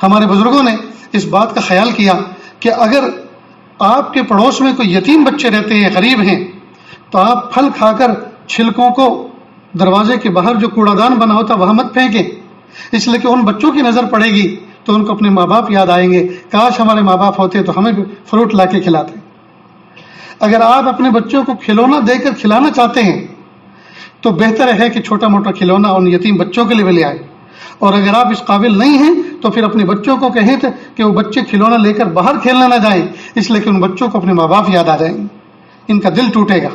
ہمارے بزرگوں نے اس بات کا خیال کیا کہ اگر آپ کے پڑوس میں کوئی یتیم بچے رہتے ہیں، غریب ہیں، تو آپ پھل کھا کر چھلکوں کو دروازے کے باہر جو کوڑا دان بنا ہوتا وہاں مت پھینکیں، اس لیے کہ ان بچوں کی نظر پڑے گی تو ان کو اپنے ماں باپ یاد آئیں گے، کاش ہمارے ماں باپ ہوتے تو ہمیں بھی فروٹ لا کے کھلاتے. اگر آپ اپنے بچوں کو کھلونا دے کر کھلانا چاہتے ہیں تو بہتر ہے کہ چھوٹا موٹا کھلونا ان یتیم بچوں کے لیے بھی لے آئیں. اور اگر آپ اس قابل نہیں ہیں تو پھر اپنے بچوں کو کہیں کہ وہ بچے کھلونا لے کر باہر کھیلنے نہ جائیں، اس لیے کہ ان بچوں کو اپنے ماں باپ یاد آ جائیں گے، ان کا دل ٹوٹے گا.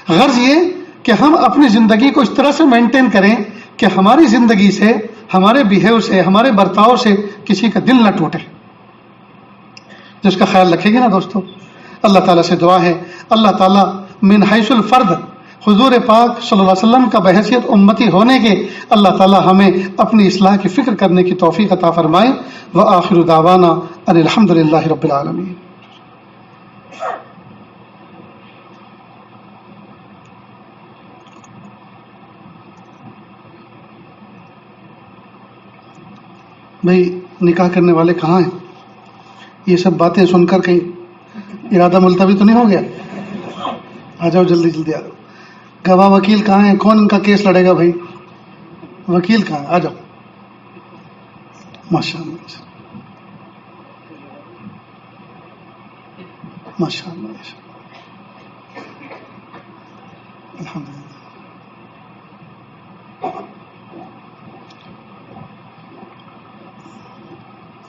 غرض یہ کہ ہم اپنی زندگی کو اس طرح سے مینٹین کریں کہ ہماری زندگی سے، ہمارے بیہیو سے، ہمارے برتاؤ سے کسی کا دل نہ ٹوٹے. جس کا خیال رکھیں گے نا دوستو. اللہ تعالیٰ سے دعا ہے، اللہ تعالیٰ من حیث الفرد حضور پاک صلی اللہ علیہ وسلم کا بحیثیت امتی ہونے کے اللہ تعالیٰ ہمیں اپنی اصلاح کی فکر کرنے کی توفیق عطا فرمائے. وآخر دعوانا ان الحمد للہ رب العالمین. بھائی نکاح کرنے والے کہاں ہیں؟ یہ سب باتیں سن کر کہیں ارادہ ملتوی تو نہیں ہو گیا؟ آ جاؤ جلدی جلدی آ جاؤ. گواہ وکیل کہاں ہیں؟ کون ان کا کیس لڑے گا؟ بھائی وکیل کہاں ہے؟ آ جاؤ. ماشاء اللہ ماشاء اللہ الحمد للہ.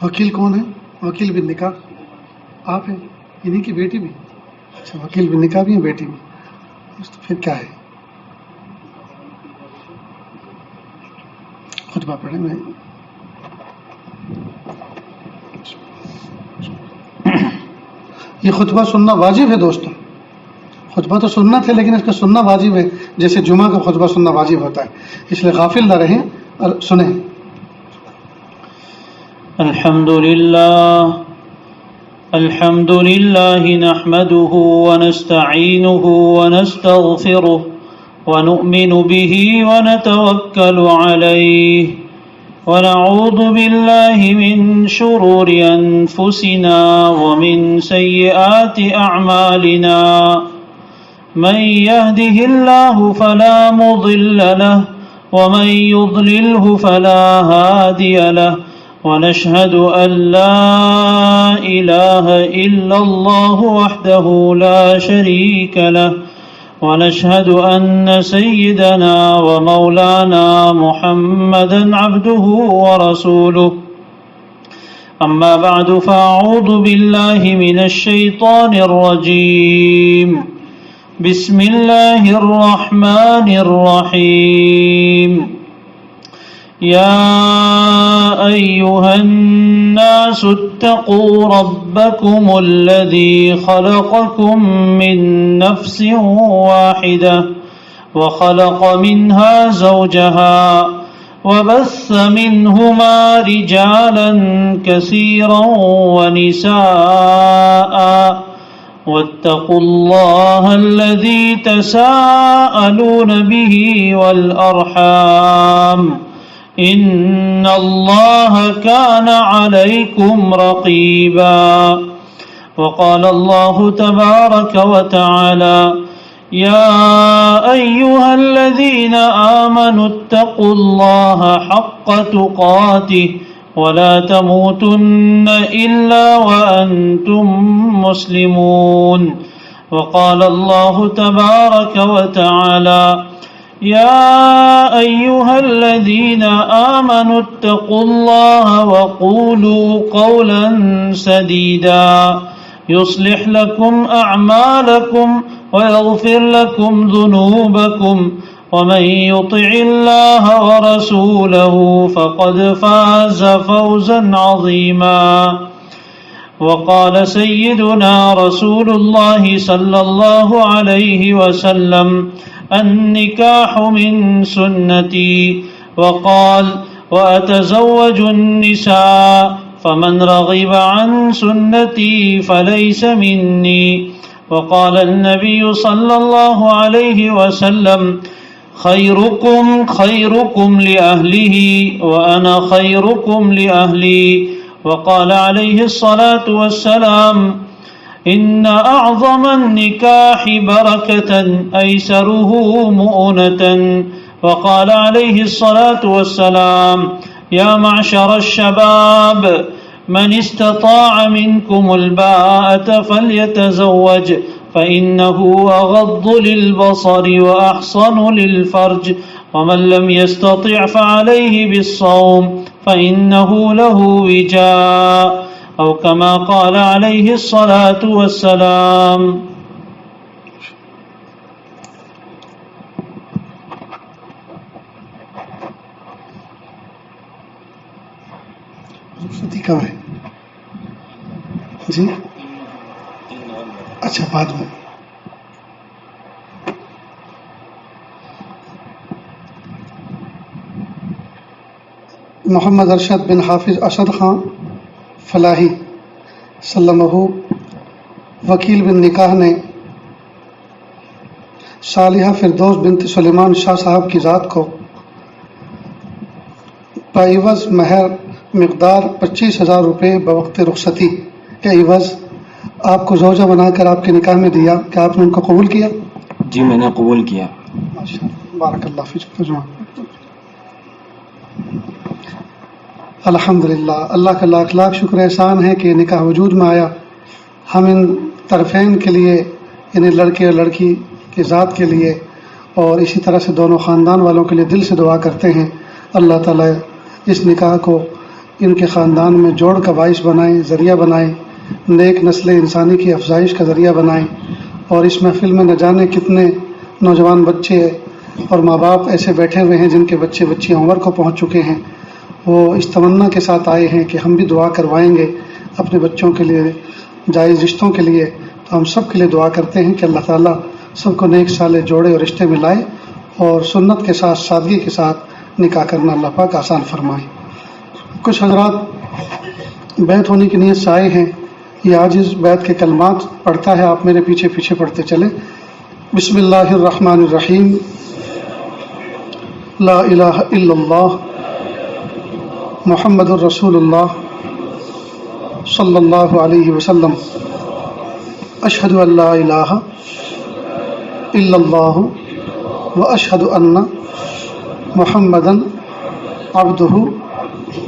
وکیل کون ہے؟ وکیل بن نکاح آپ ہیں، انہیں کی بیٹی بھی؟ اچھا وکیل بن نکاح بھی ہیں، بیٹی بھی. تو پھر کیا ہے؟ خطبہ پڑھیں. میں یہ خطبہ سننا واجب ہے دوستوں. خطبہ تو سنت ہے لیکن اس کا سننا واجب ہے، جیسے جمعہ کا خطبہ سننا واجب ہوتا ہے. اس لیے غافل نہ رہیں اور سنیں. الحمد لله نحمده ونستعينه ونستغفره ونؤمن به ونتوكل عليه ونعوذ بالله من شرور أنفسنا ومن سيئات أعمالنا. من يهده الله فلا مضل له ومن يضلله فلا هادي له. ونشهد أن لا إله إلا الله وحده لا شريك له. ونشهد أن سيدنا ومولانا محمدا عبده ورسوله. أما بعد فأعوذ بالله من الشيطان الرجيم. بسم الله الرحمن الرحيم. يا أيها الناس اتقوا ربكم الذي خلقكم من نفس واحدة وخلق منها زوجها وبث منهما رجالا كثيرا ونساء واتقوا الله الذي تساءلون به والأرحام إن الله كان عليكم رقيبا. وقال الله تبارك وتعالى يا أيها الذين آمنوا اتقوا الله حق تقاته ولا تموتن إلا وأنتم مسلمون. وقال الله تبارك وتعالى يا أيها الذين آمنوا اتقوا الله وقولوا قولا سديدا يصلح لكم أعمالكم ويغفر لكم ذنوبكم ومن يطع الله ورسوله فقد فاز فوزا عظيما. وقال سيدنا رسول الله صلى الله عليه وسلم النكاح من سنتي. وقال وأتزوج النساء فمن رغب عن سنتي فليس مني. وقال النبي صلى الله عليه وسلم خيركم خيركم لأهله وأنا خيركم لأهلي. وقال عليه الصلاة والسلام إن أعظم النكاح بركة أيسره مؤنة. وقال عليه الصلاة والسلام يا معشر الشباب من استطاع منكم الباءة فليتزوج فإنه أغض للبصر وأحصن للفرج ومن لم يستطع فعليه بالصوم فإنه له وجاء أو كما قال عليه الصلاة والسلام. رخصتی کب ہے جی؟ اچھا بعد میں. محمد ارشد بن حافظ اسد خان فلاحی سلمہ وکیل بن نکاح نے صالحہ فردوس بنت سلیمان شاہ صاحب کی ذات کو بعوض مہر مقدار 25,000 روپے بوقت رخصتی کے عوض آپ کو زوجہ بنا کر آپ کے نکاح میں دیا. کیا آپ نے ان کو قبول کیا؟ جی میں نے قبول کیا. ماشاءاللہ بارک اللہ فیک. الحمدللہ اللہ کا لاکھ لاکھ شکر احسان ہے کہ نکاح وجود میں آیا. ہم ان طرفین کے لیے یعنی لڑکے اور لڑکی کی ذات کے لیے اور اسی طرح سے دونوں خاندان والوں کے لیے دل سے دعا کرتے ہیں اللہ تعالیٰ اس نکاح کو ان کے خاندان میں جوڑ کا باعث بنائیں، ذریعہ بنائیں، نیک نسل انسانی کی افزائش کا ذریعہ بنائیں. اور اس محفل میں نہ جانے کتنے نوجوان بچے اور ماں باپ ایسے بیٹھے ہوئے ہیں جن کے بچے بچیاں عمر کو پہنچ چکے ہیں. وہ اس تمنا کے ساتھ آئے ہیں کہ ہم بھی دعا کروائیں گے اپنے بچوں کے لیے جائز رشتوں کے لیے. تو ہم سب کے لیے دعا کرتے ہیں کہ اللہ تعالیٰ سب کو نیک صالح جوڑے اور رشتے میں لائے اور سنت کے ساتھ سادگی کے ساتھ نکاح کرنا اللہ پاک آسان فرمائے. کچھ حضرات بیعت ہونے کی نیت سے آئے ہیں. یہ عاجز بیعت کے کلمات پڑھتا ہے، آپ میرے پیچھے پیچھے پڑھتے چلیں. بسم اللہ الرحمن الرحیم. لا الہ الا اللہ محمد الرسول اللہ صلی اللہ علیہ وسلم. اشہد ان لا الہ الا اللہ واشہد ان محمدا عبدہ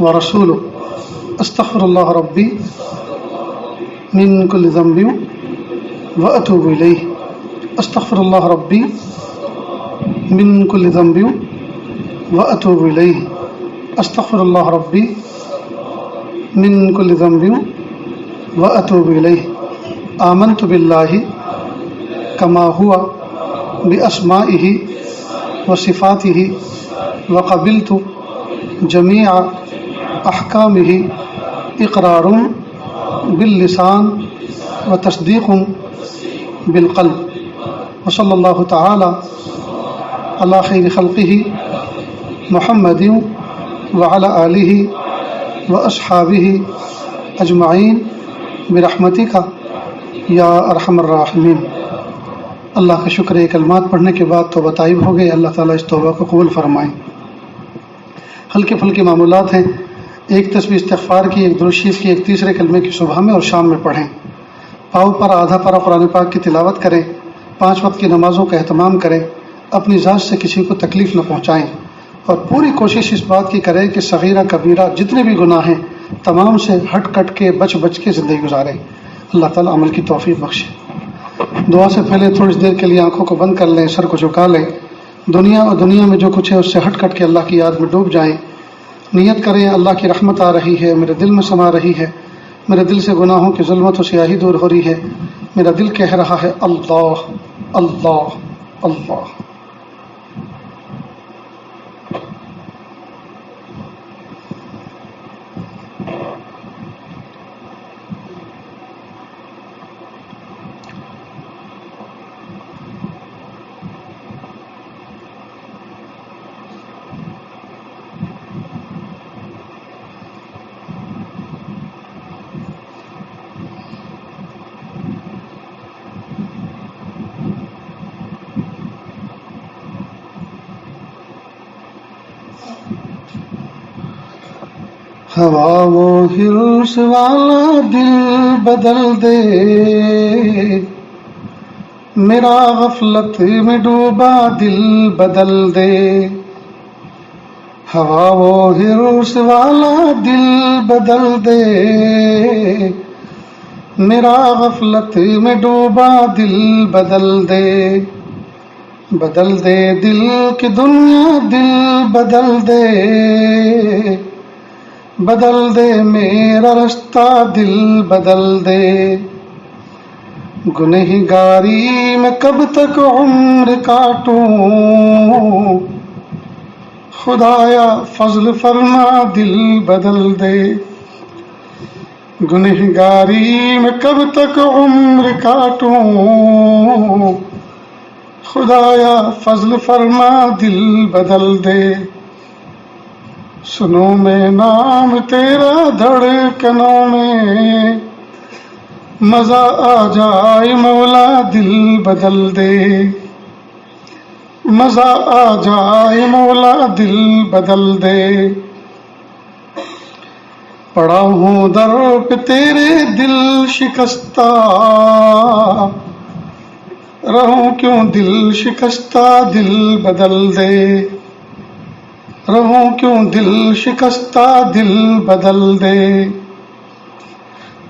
ورسولہ. استغفر اللہ ربی من کل ذنب واتوب الیہ. استغفر اللہ ربی من کل ذنب واتوب الیہ. استغفر اللہ ربی من کل ذنب واتوب الیہ. آمنت باللہ کما ہوا باسمائہ وصفاتہ وقبلت جمیع احکامہ اقرار باللسان وتصدیق بالقلب. وصلی اللہ تعالی علی خیر خلقہ محمد وعلی آلہ واصحابہ اجمعین برحمتک یا ارحم الراحمین. اللہ کا شکر ہے. کلمات پڑھنے کے بعد توبہ طائب ہو گئے. اللہ تعالیٰ اس توبہ کو قبول فرمائیں. ہلکے پھلکے معمولات ہیں. ایک تسبیح استغفار کی، ایک درود شریف کی، ایک تیسرے کلمے کی صبح میں اور شام میں پڑھیں. پاؤں پر آدھا پارہ قرآن پاک کی تلاوت کریں. 5 وقت کی نمازوں کا اہتمام کریں، اپنی ذات سے کسی کو تکلیف نہ پہنچائیں، اور پوری کوشش اس بات کی کریں کہ صغیرہ کبیرہ جتنے بھی گناہ ہیں تمام سے ہٹ کٹ کے بچ کے زندگی گزاریں۔ اللہ تعالیٰ عمل کی توفیق بخشے۔ دعا سے پہلے تھوڑی دیر کے لیے آنکھوں کو بند کر لیں، سر کو جھکا لیں، دنیا اور دنیا میں جو کچھ ہے اس سے ہٹ کٹ کے اللہ کی یاد میں ڈوب جائیں۔ نیت کریں اللہ کی رحمت آ رہی ہے، میرے دل میں سما رہی ہے، میرے دل سے گناہوں کی ظلمت و سیاہی دور ہو رہی ہے، میرا دل کہہ رہا ہے اللہ اللہ اللہ۔ ہوا وہ ہرس والا دل بدل دے، میرا غفلت میں ڈوبا دل بدل دے۔ ہوا وہ ہرس والا دل بدل دے، میرا غفلت میں ڈوبا دل بدل دے۔ بدل دے دل کی دنیا دل بدل دے، بدل دے میرا رستہ دل بدل دے۔ گنہگاری میں کب تک عمر کاٹوں، خدایا فضل فرما دل بدل دے۔ گنہگاری میں کب تک عمر کاٹوں، خدایا فضل فرما دل بدل دے۔ سنو میں نام تیرا دھڑکنوں میں، مزہ آ جائے مولا دل بدل دے۔ مزہ آ جائے مولا دل بدل دے۔ پڑا ہوں در پہ تیرے دل شکستہ، رہوں کیوں دل شکستہ دل بدل دے۔ رہوں کیوں دل شکستہ دل بدل دے۔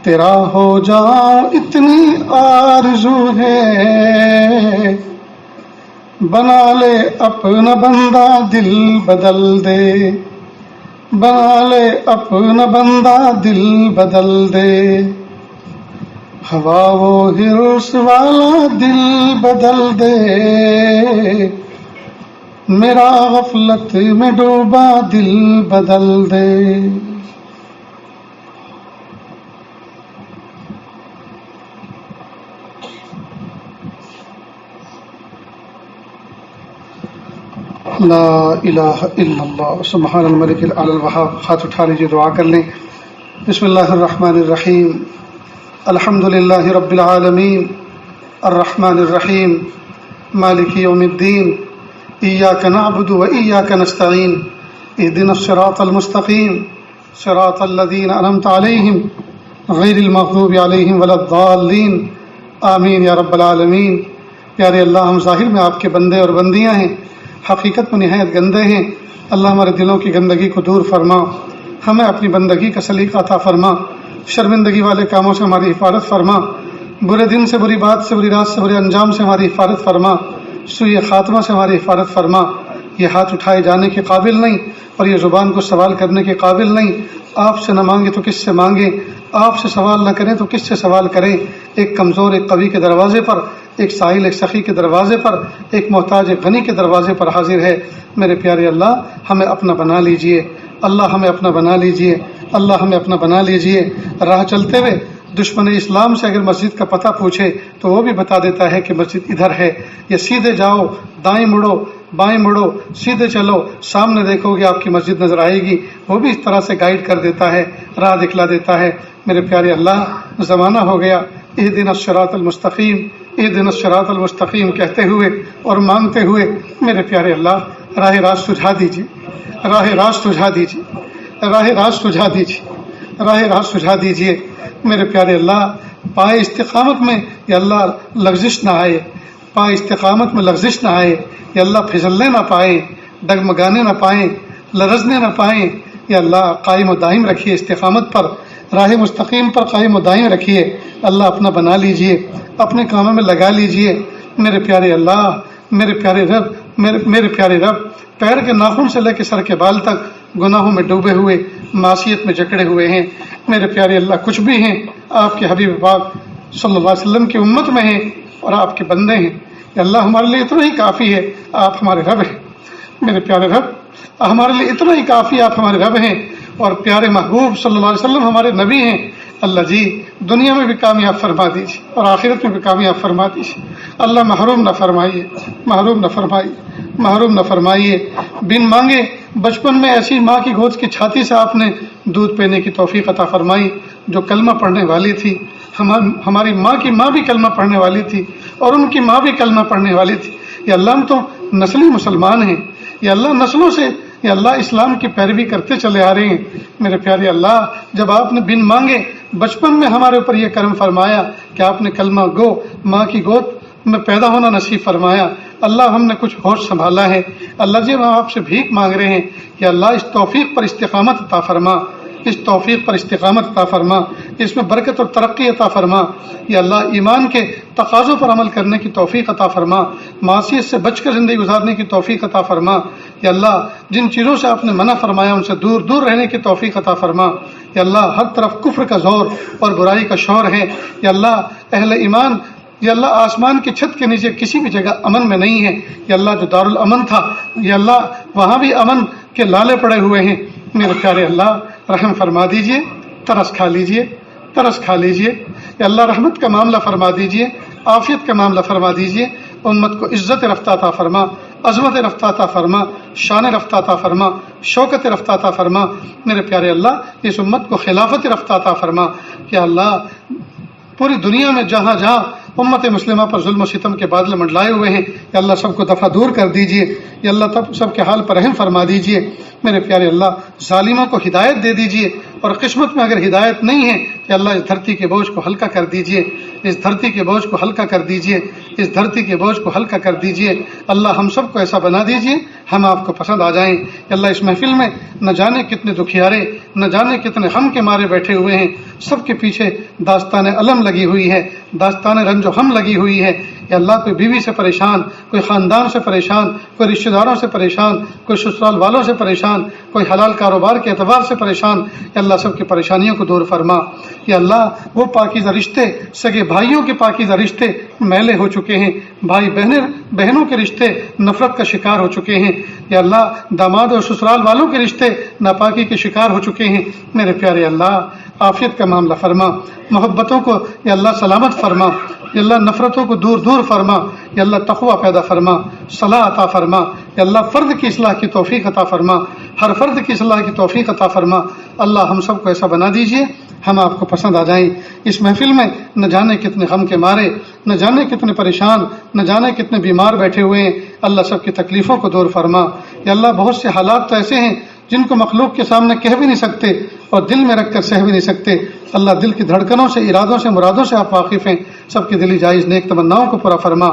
تیرا ہو جاؤں اتنی آرزو ہے، بنا لے اپنا بندہ دل بدل دے۔ بنا لے اپنا بندہ دل بدل دے۔ ہوا وہ ہرس والا دل بدل دے، میرا غفلت میں ڈوبا دل بدل دے۔ لا الہ الا اللہ سبحان الملک الاعلی الوہاب۔ ہاتھ اٹھا لیجیے، دعا کر لیں۔ بسم اللہ الرحمن الرحیم، الحمد للہ رب العالمین، الرحمن الرحیم، مالک یوم الدین، ایاک نعبد و ایاک نستعین، اہدنا الصراط المستقیم، صراط الذین انعمت علیہم غیر المغضوب علیہم ولا الضالین، آمین یا رب العالمین۔ پیارے اللہ، ہم ظاہر میں آپ کے بندے اور بندیاں ہیں، حقیقت میں نہایت گندے ہیں۔ اللہ ہمارے دلوں کی گندگی کو دور فرما، ہمیں اپنی بندگی کا سلیقہ عطا فرما، شرمندگی والے کاموں سے ہماری حفاظت فرما، برے دن سے، بری بات سے، بری رات سے، برے انجام سے ہماری حفاظت فرما، سوء خاتمہ سے ہماری حفاظت فرما۔ یہ ہاتھ اٹھائے جانے کے قابل نہیں اور یہ زبان کو سوال کرنے کے قابل نہیں۔ آپ سے نہ مانگے تو کس سے مانگیں، آپ سے سوال نہ کریں تو کس سے سوال کریں۔ ایک کمزور ایک قوی کے دروازے پر، ایک سائل ایک سخی کے دروازے پر، ایک محتاج ایک غنی کے دروازے پر حاضر ہے۔ میرے پیارے اللہ، ہمیں اپنا بنا لیجئے، اللہ ہمیں اپنا بنا لیجئے، اللہ ہمیں اپنا بنا لیجئے۔ راہ چلتے ہوئے دشمن اسلام سے اگر مسجد کا پتہ پوچھے تو وہ بھی بتا دیتا ہے کہ مسجد ادھر ہے، یا سیدھے جاؤ، دائیں مڑو، بائیں مڑو، سیدھے چلو، سامنے دیکھو گے آپ کی مسجد نظر آئے گی۔ وہ بھی اس طرح سے گائیڈ کر دیتا ہے، راہ دکھلا دیتا ہے۔ میرے پیارے اللہ، زمانہ ہو گیا اہدنا الصراط المستقیم، اہدنا الصراط المستقیم کہتے ہوئے اور مانگتے ہوئے۔ میرے پیارے اللہ، راہ راست سجھا دیجیے، راہ راست سجھا دیجیے، راہ راست سجھا دیجیے، راہ راست سجھا دیجیے۔ میرے پیارے اللہ، پائے استقامت میں یا اللہ لغزش نہ آئے، پا استقامت میں لغزش نہ آئے، یا اللہ پھسلنے نہ پائیں، ڈگمگانے نہ پائیں، لرزنے نہ پائیں، یا اللہ قائم و دائم رکھیے استقامت پر، راہ مستقیم پر قائم و دائم رکھیے، اللہ اپنا بنا لیجئے، اپنے کاموں میں لگا لیجئے۔ میرے پیارے اللہ، میرے پیارے رب، میرے پیارے رب، پیر کے ناخن سے لے کے سر کے بال تک گناہوں میں ڈوبے ہوئے، معصیت میں جکڑے ہوئے ہیں۔ میرے پیارے اللہ، کچھ بھی ہیں آپ کے حبیب پاک صلی اللہ علیہ وسلم کی امت میں ہیں اور آپ کے بندے ہیں، یا اللہ ہمارے لیے اتنا ہی کافی ہے، آپ ہمارے رب ہیں۔ میرے پیارے رب، ہمارے لیے اتنا ہی کافی، آپ ہمارے رب ہیں، اور پیارے محبوب صلی اللہ علیہ وسلم ہمارے نبی ہیں۔ اللہ جی دنیا میں بھی کامیاب فرما دیجیے اور آخرت میں بھی کامیاب فرما دیجیے۔ اللہ محروم نہ فرمائیے، محروم نہ فرمائیے، محروم نہ فرمائیے۔ بن مانگے بچپن میں ایسی ماں کی گود کی چھاتی سے آپ نے دودھ پینے کی توفیق عطا فرمائی جو کلمہ پڑھنے والی تھی۔ ہماری ماں کی ماں بھی کلمہ پڑھنے والی تھی اور ان کی ماں بھی کلمہ پڑھنے والی تھی۔ یا اللہ ہم تو نسلی مسلمان ہیں، یا اللہ نسلوں سے یا اللہ اسلام کی پیروی کرتے چلے آ رہے ہیں۔ میرے پیارے اللہ، جب آپ نے بن مانگے بچپن میں ہمارے اوپر یہ کرم فرمایا کہ آپ نے کلمہ گو ماں کی گود میں پیدا ہونا نصیب فرمایا، اللہ ہم نے کچھ ہوش سنبھالا ہے، اللہ جی ہم آپ سے بھیک مانگ رہے ہیں کہ اللہ اس توفیق پر استقامت عطا فرما، اس توفیق پر استقامت عطا فرما، اس میں برکت اور ترقی عطا فرما، یا اللہ ایمان کے تقاضوں پر عمل کرنے کی توفیق عطا فرما، معصیت سے بچ کر زندگی گزارنے کی توفیق عطا فرما، یا اللہ جن چیزوں سے آپ نے منع فرمایا ان سے دور دور رہنے کی توفیق عطا فرما، یا اللہ ہر طرف کفر کا زور اور برائی کا شور ہے، یا اللہ اہل ایمان یا اللہ آسمان کی چھت کے نیچے کسی بھی جگہ امن میں نہیں ہے، یا اللہ جو دارالامن تھا یا اللہ وہاں بھی امن کے لالے پڑے ہوئے ہیں۔ میرے پیارے اللہ رحم فرما دیجئے، ترس کھا لیجئے، ترس کھا لیجئے، یا اللہ رحمت کا معاملہ فرما دیجئے، عافیت کا معاملہ فرما دیجئے، امت کو عزت رفتہ عطا فرما، عظمت رفتہ عطا فرما، شان رفتہ عطا فرما، شوکت رفتہ عطا فرما۔ میرے پیارے اللہ اس امت کو خلافت رفتہ عطا فرما، یا اللہ پوری دنیا میں جہاں جہاں امت مسلمہ پر ظلم و ستم کے بادل منڈلائے ہوئے ہیں، یا اللہ سب کو دفع دور کر دیجئے، یا اللہ تب سب کے حال پر رحم فرما دیجئے۔ میرے پیارے اللہ ظالموں کو ہدایت دے دیجئے، اور قسمت میں اگر ہدایت نہیں ہے یا اللہ اس دھرتی کے بوجھ کو ہلکا کر دیجئے، اس دھرتی کے بوجھ کو ہلکا کر دیجئے، اس دھرتی کے بوجھ کو ہلکا کر دیجئے۔ اللہ ہم سب کو ایسا بنا دیجئے ہم آپ کو پسند آ جائیں۔ اللہ اس محفل میں نہ جانے کتنے دکھیارے، نہ جانے کتنے غم کے مارے بیٹھے ہوئے ہیں، سب کے پیچھے داستان علم لگی ہوئی ہے، داستان رنج و غم لگی ہوئی ہے۔ یا اللہ کوئی بیوی سے پریشان، کوئی خاندان سے پریشان، کوئی رشتہ داروں سے پریشان، کوئی سسرال والوں سے پریشان، کوئی حلال کاروبار کے اعتبار سے پریشان، یا اللہ سب کی پریشانیوں کو دور فرما۔ یا اللہ وہ پاکیزہ رشتے، سگے بھائیوں کے پاکیزہ رشتے میلے ہو چکے ہیں، بھائی بہنوں کے رشتے نفرت کا شکار ہو چکے ہیں، یا اللہ داماد اور سسرال والوں کے رشتے ناپاکی کے شکار ہو چکے ہیں۔ میرے پیارے اللہ عافیت کا معاملہ فرما، محبتوں کو یا اللہ سلامت فرما، یا اللہ نفرتوں کو دور دور فرما، یا اللہ تقوی پیدا فرما، صلاح عطا فرما، یا اللہ فرد کی اصلاح کی توفیق عطا فرما، ہر فرد کی اصلاح کی توفیق عطا فرما۔ اللہ ہم سب کو ایسا بنا دیجئے ہم آپ کو پسند آ جائیں۔ اس محفل میں نہ جانے کتنے غم کے مارے، نہ جانے کتنے پریشان، نہ جانے کتنے بیمار بیٹھے ہوئے ہیں، اللہ سب کی تکلیفوں کو دور فرما۔ یا اللہ بہت سے حالات تو ایسے ہیں جن کو مخلوق کے سامنے کہہ بھی نہیں سکتے اور دل میں رکھ کر سہ بھی نہیں سکتے۔ اللہ دل کی دھڑکنوں سے، ارادوں سے، مرادوں سے آپ واقف ہیں، سب کی دلی جائز نیک تمناؤں کو پورا فرما۔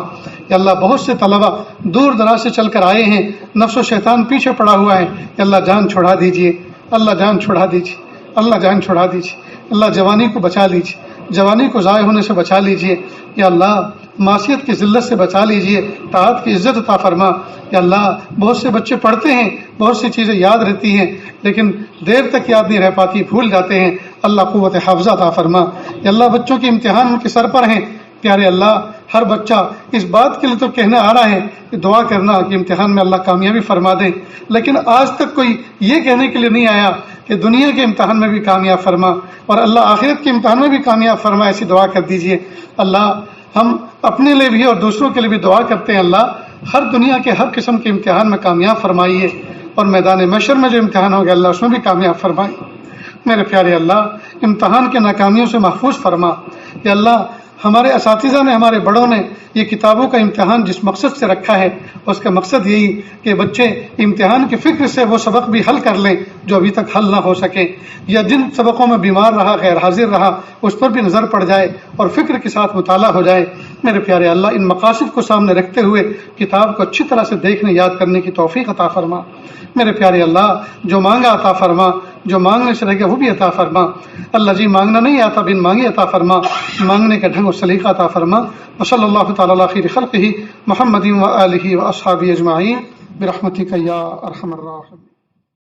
یا اللہ بہت سے طلبہ دور دراز سے چل کر آئے ہیں، نفس و شیطان پیچھے پڑا ہوا ہے، یا اللہ جان چھڑا دیجئے، اللہ جان چھڑا دیجئے، اللہ جان چھڑا دیجئے، اللہ جوانی کو بچا لیجئے، جوانی کو ضائع ہونے سے بچا لیجئے، یا اللہ معصیت کی ذلت سے بچا لیجئے، طاعت کی عزت عطا فرما۔ یا اللہ بہت سے بچے پڑھتے ہیں، بہت سی چیزیں یاد رہتی ہیں لیکن دیر تک یاد نہیں رہ پاتی، بھول جاتے ہیں، اللہ قوت حافظہ عطا فرما۔ یا اللہ بچوں کے امتحان ان کے سر پر ہیں، پیارے اللہ ہر بچہ اس بات کے لیے تو کہنے آ رہا ہے کہ دعا کرنا کہ امتحان میں اللہ کامیابی فرما دے، لیکن آج تک کوئی یہ کہنے کے لیے نہیں آیا کہ دنیا کے امتحان میں بھی کامیاب فرما اور اللہ آخرت کے امتحان میں بھی کامیاب فرما۔ ایسی دعا کر دیجئے۔ اللہ ہم اپنے لیے بھی اور دوسروں کے لیے بھی دعا کرتے ہیں، اللہ ہر دنیا کے ہر قسم کے امتحان میں کامیاب فرمائیے، اور میدان محشر میں جو امتحان ہوگا اللہ اس میں بھی کامیاب فرمائیے۔ میرے پیارے اللہ امتحان کے ناکامیوں سے محفوظ فرما۔ یا اللہ ہمارے اساتذہ نے، ہمارے بڑوں نے یہ کتابوں کا امتحان جس مقصد سے رکھا ہے اس کا مقصد یہی کہ بچے امتحان کی فکر سے وہ سبق بھی حل کر لیں جو ابھی تک حل نہ ہو سکے، یا جن سبقوں میں بیمار رہا، غیر حاضر رہا، اس پر بھی نظر پڑ جائے اور فکر کے ساتھ مطالعہ ہو جائے۔ میرے پیارے اللہ، ان مقاصد کو سامنے رکھتے ہوئے کتاب کو اچھی طرح سے دیکھنے، یاد کرنے کی توفیق عطا فرما۔ میرے پیارے اللہ، جو مانگا عطا فرما، جو مانگنے سے رہ گیا وہ بھی عطا فرما۔ اللہ جی، مانگنا نہیں آتا، بن مانگے عطا فرما، مانگنے کا ڈھنگ و سلیقہ عطا فرما۔ وصلی اللہ تعالی علی خیر خلقہ محمد و آلہ و اصحابہ اجمعین برحمتک یا ارحم الراحمین۔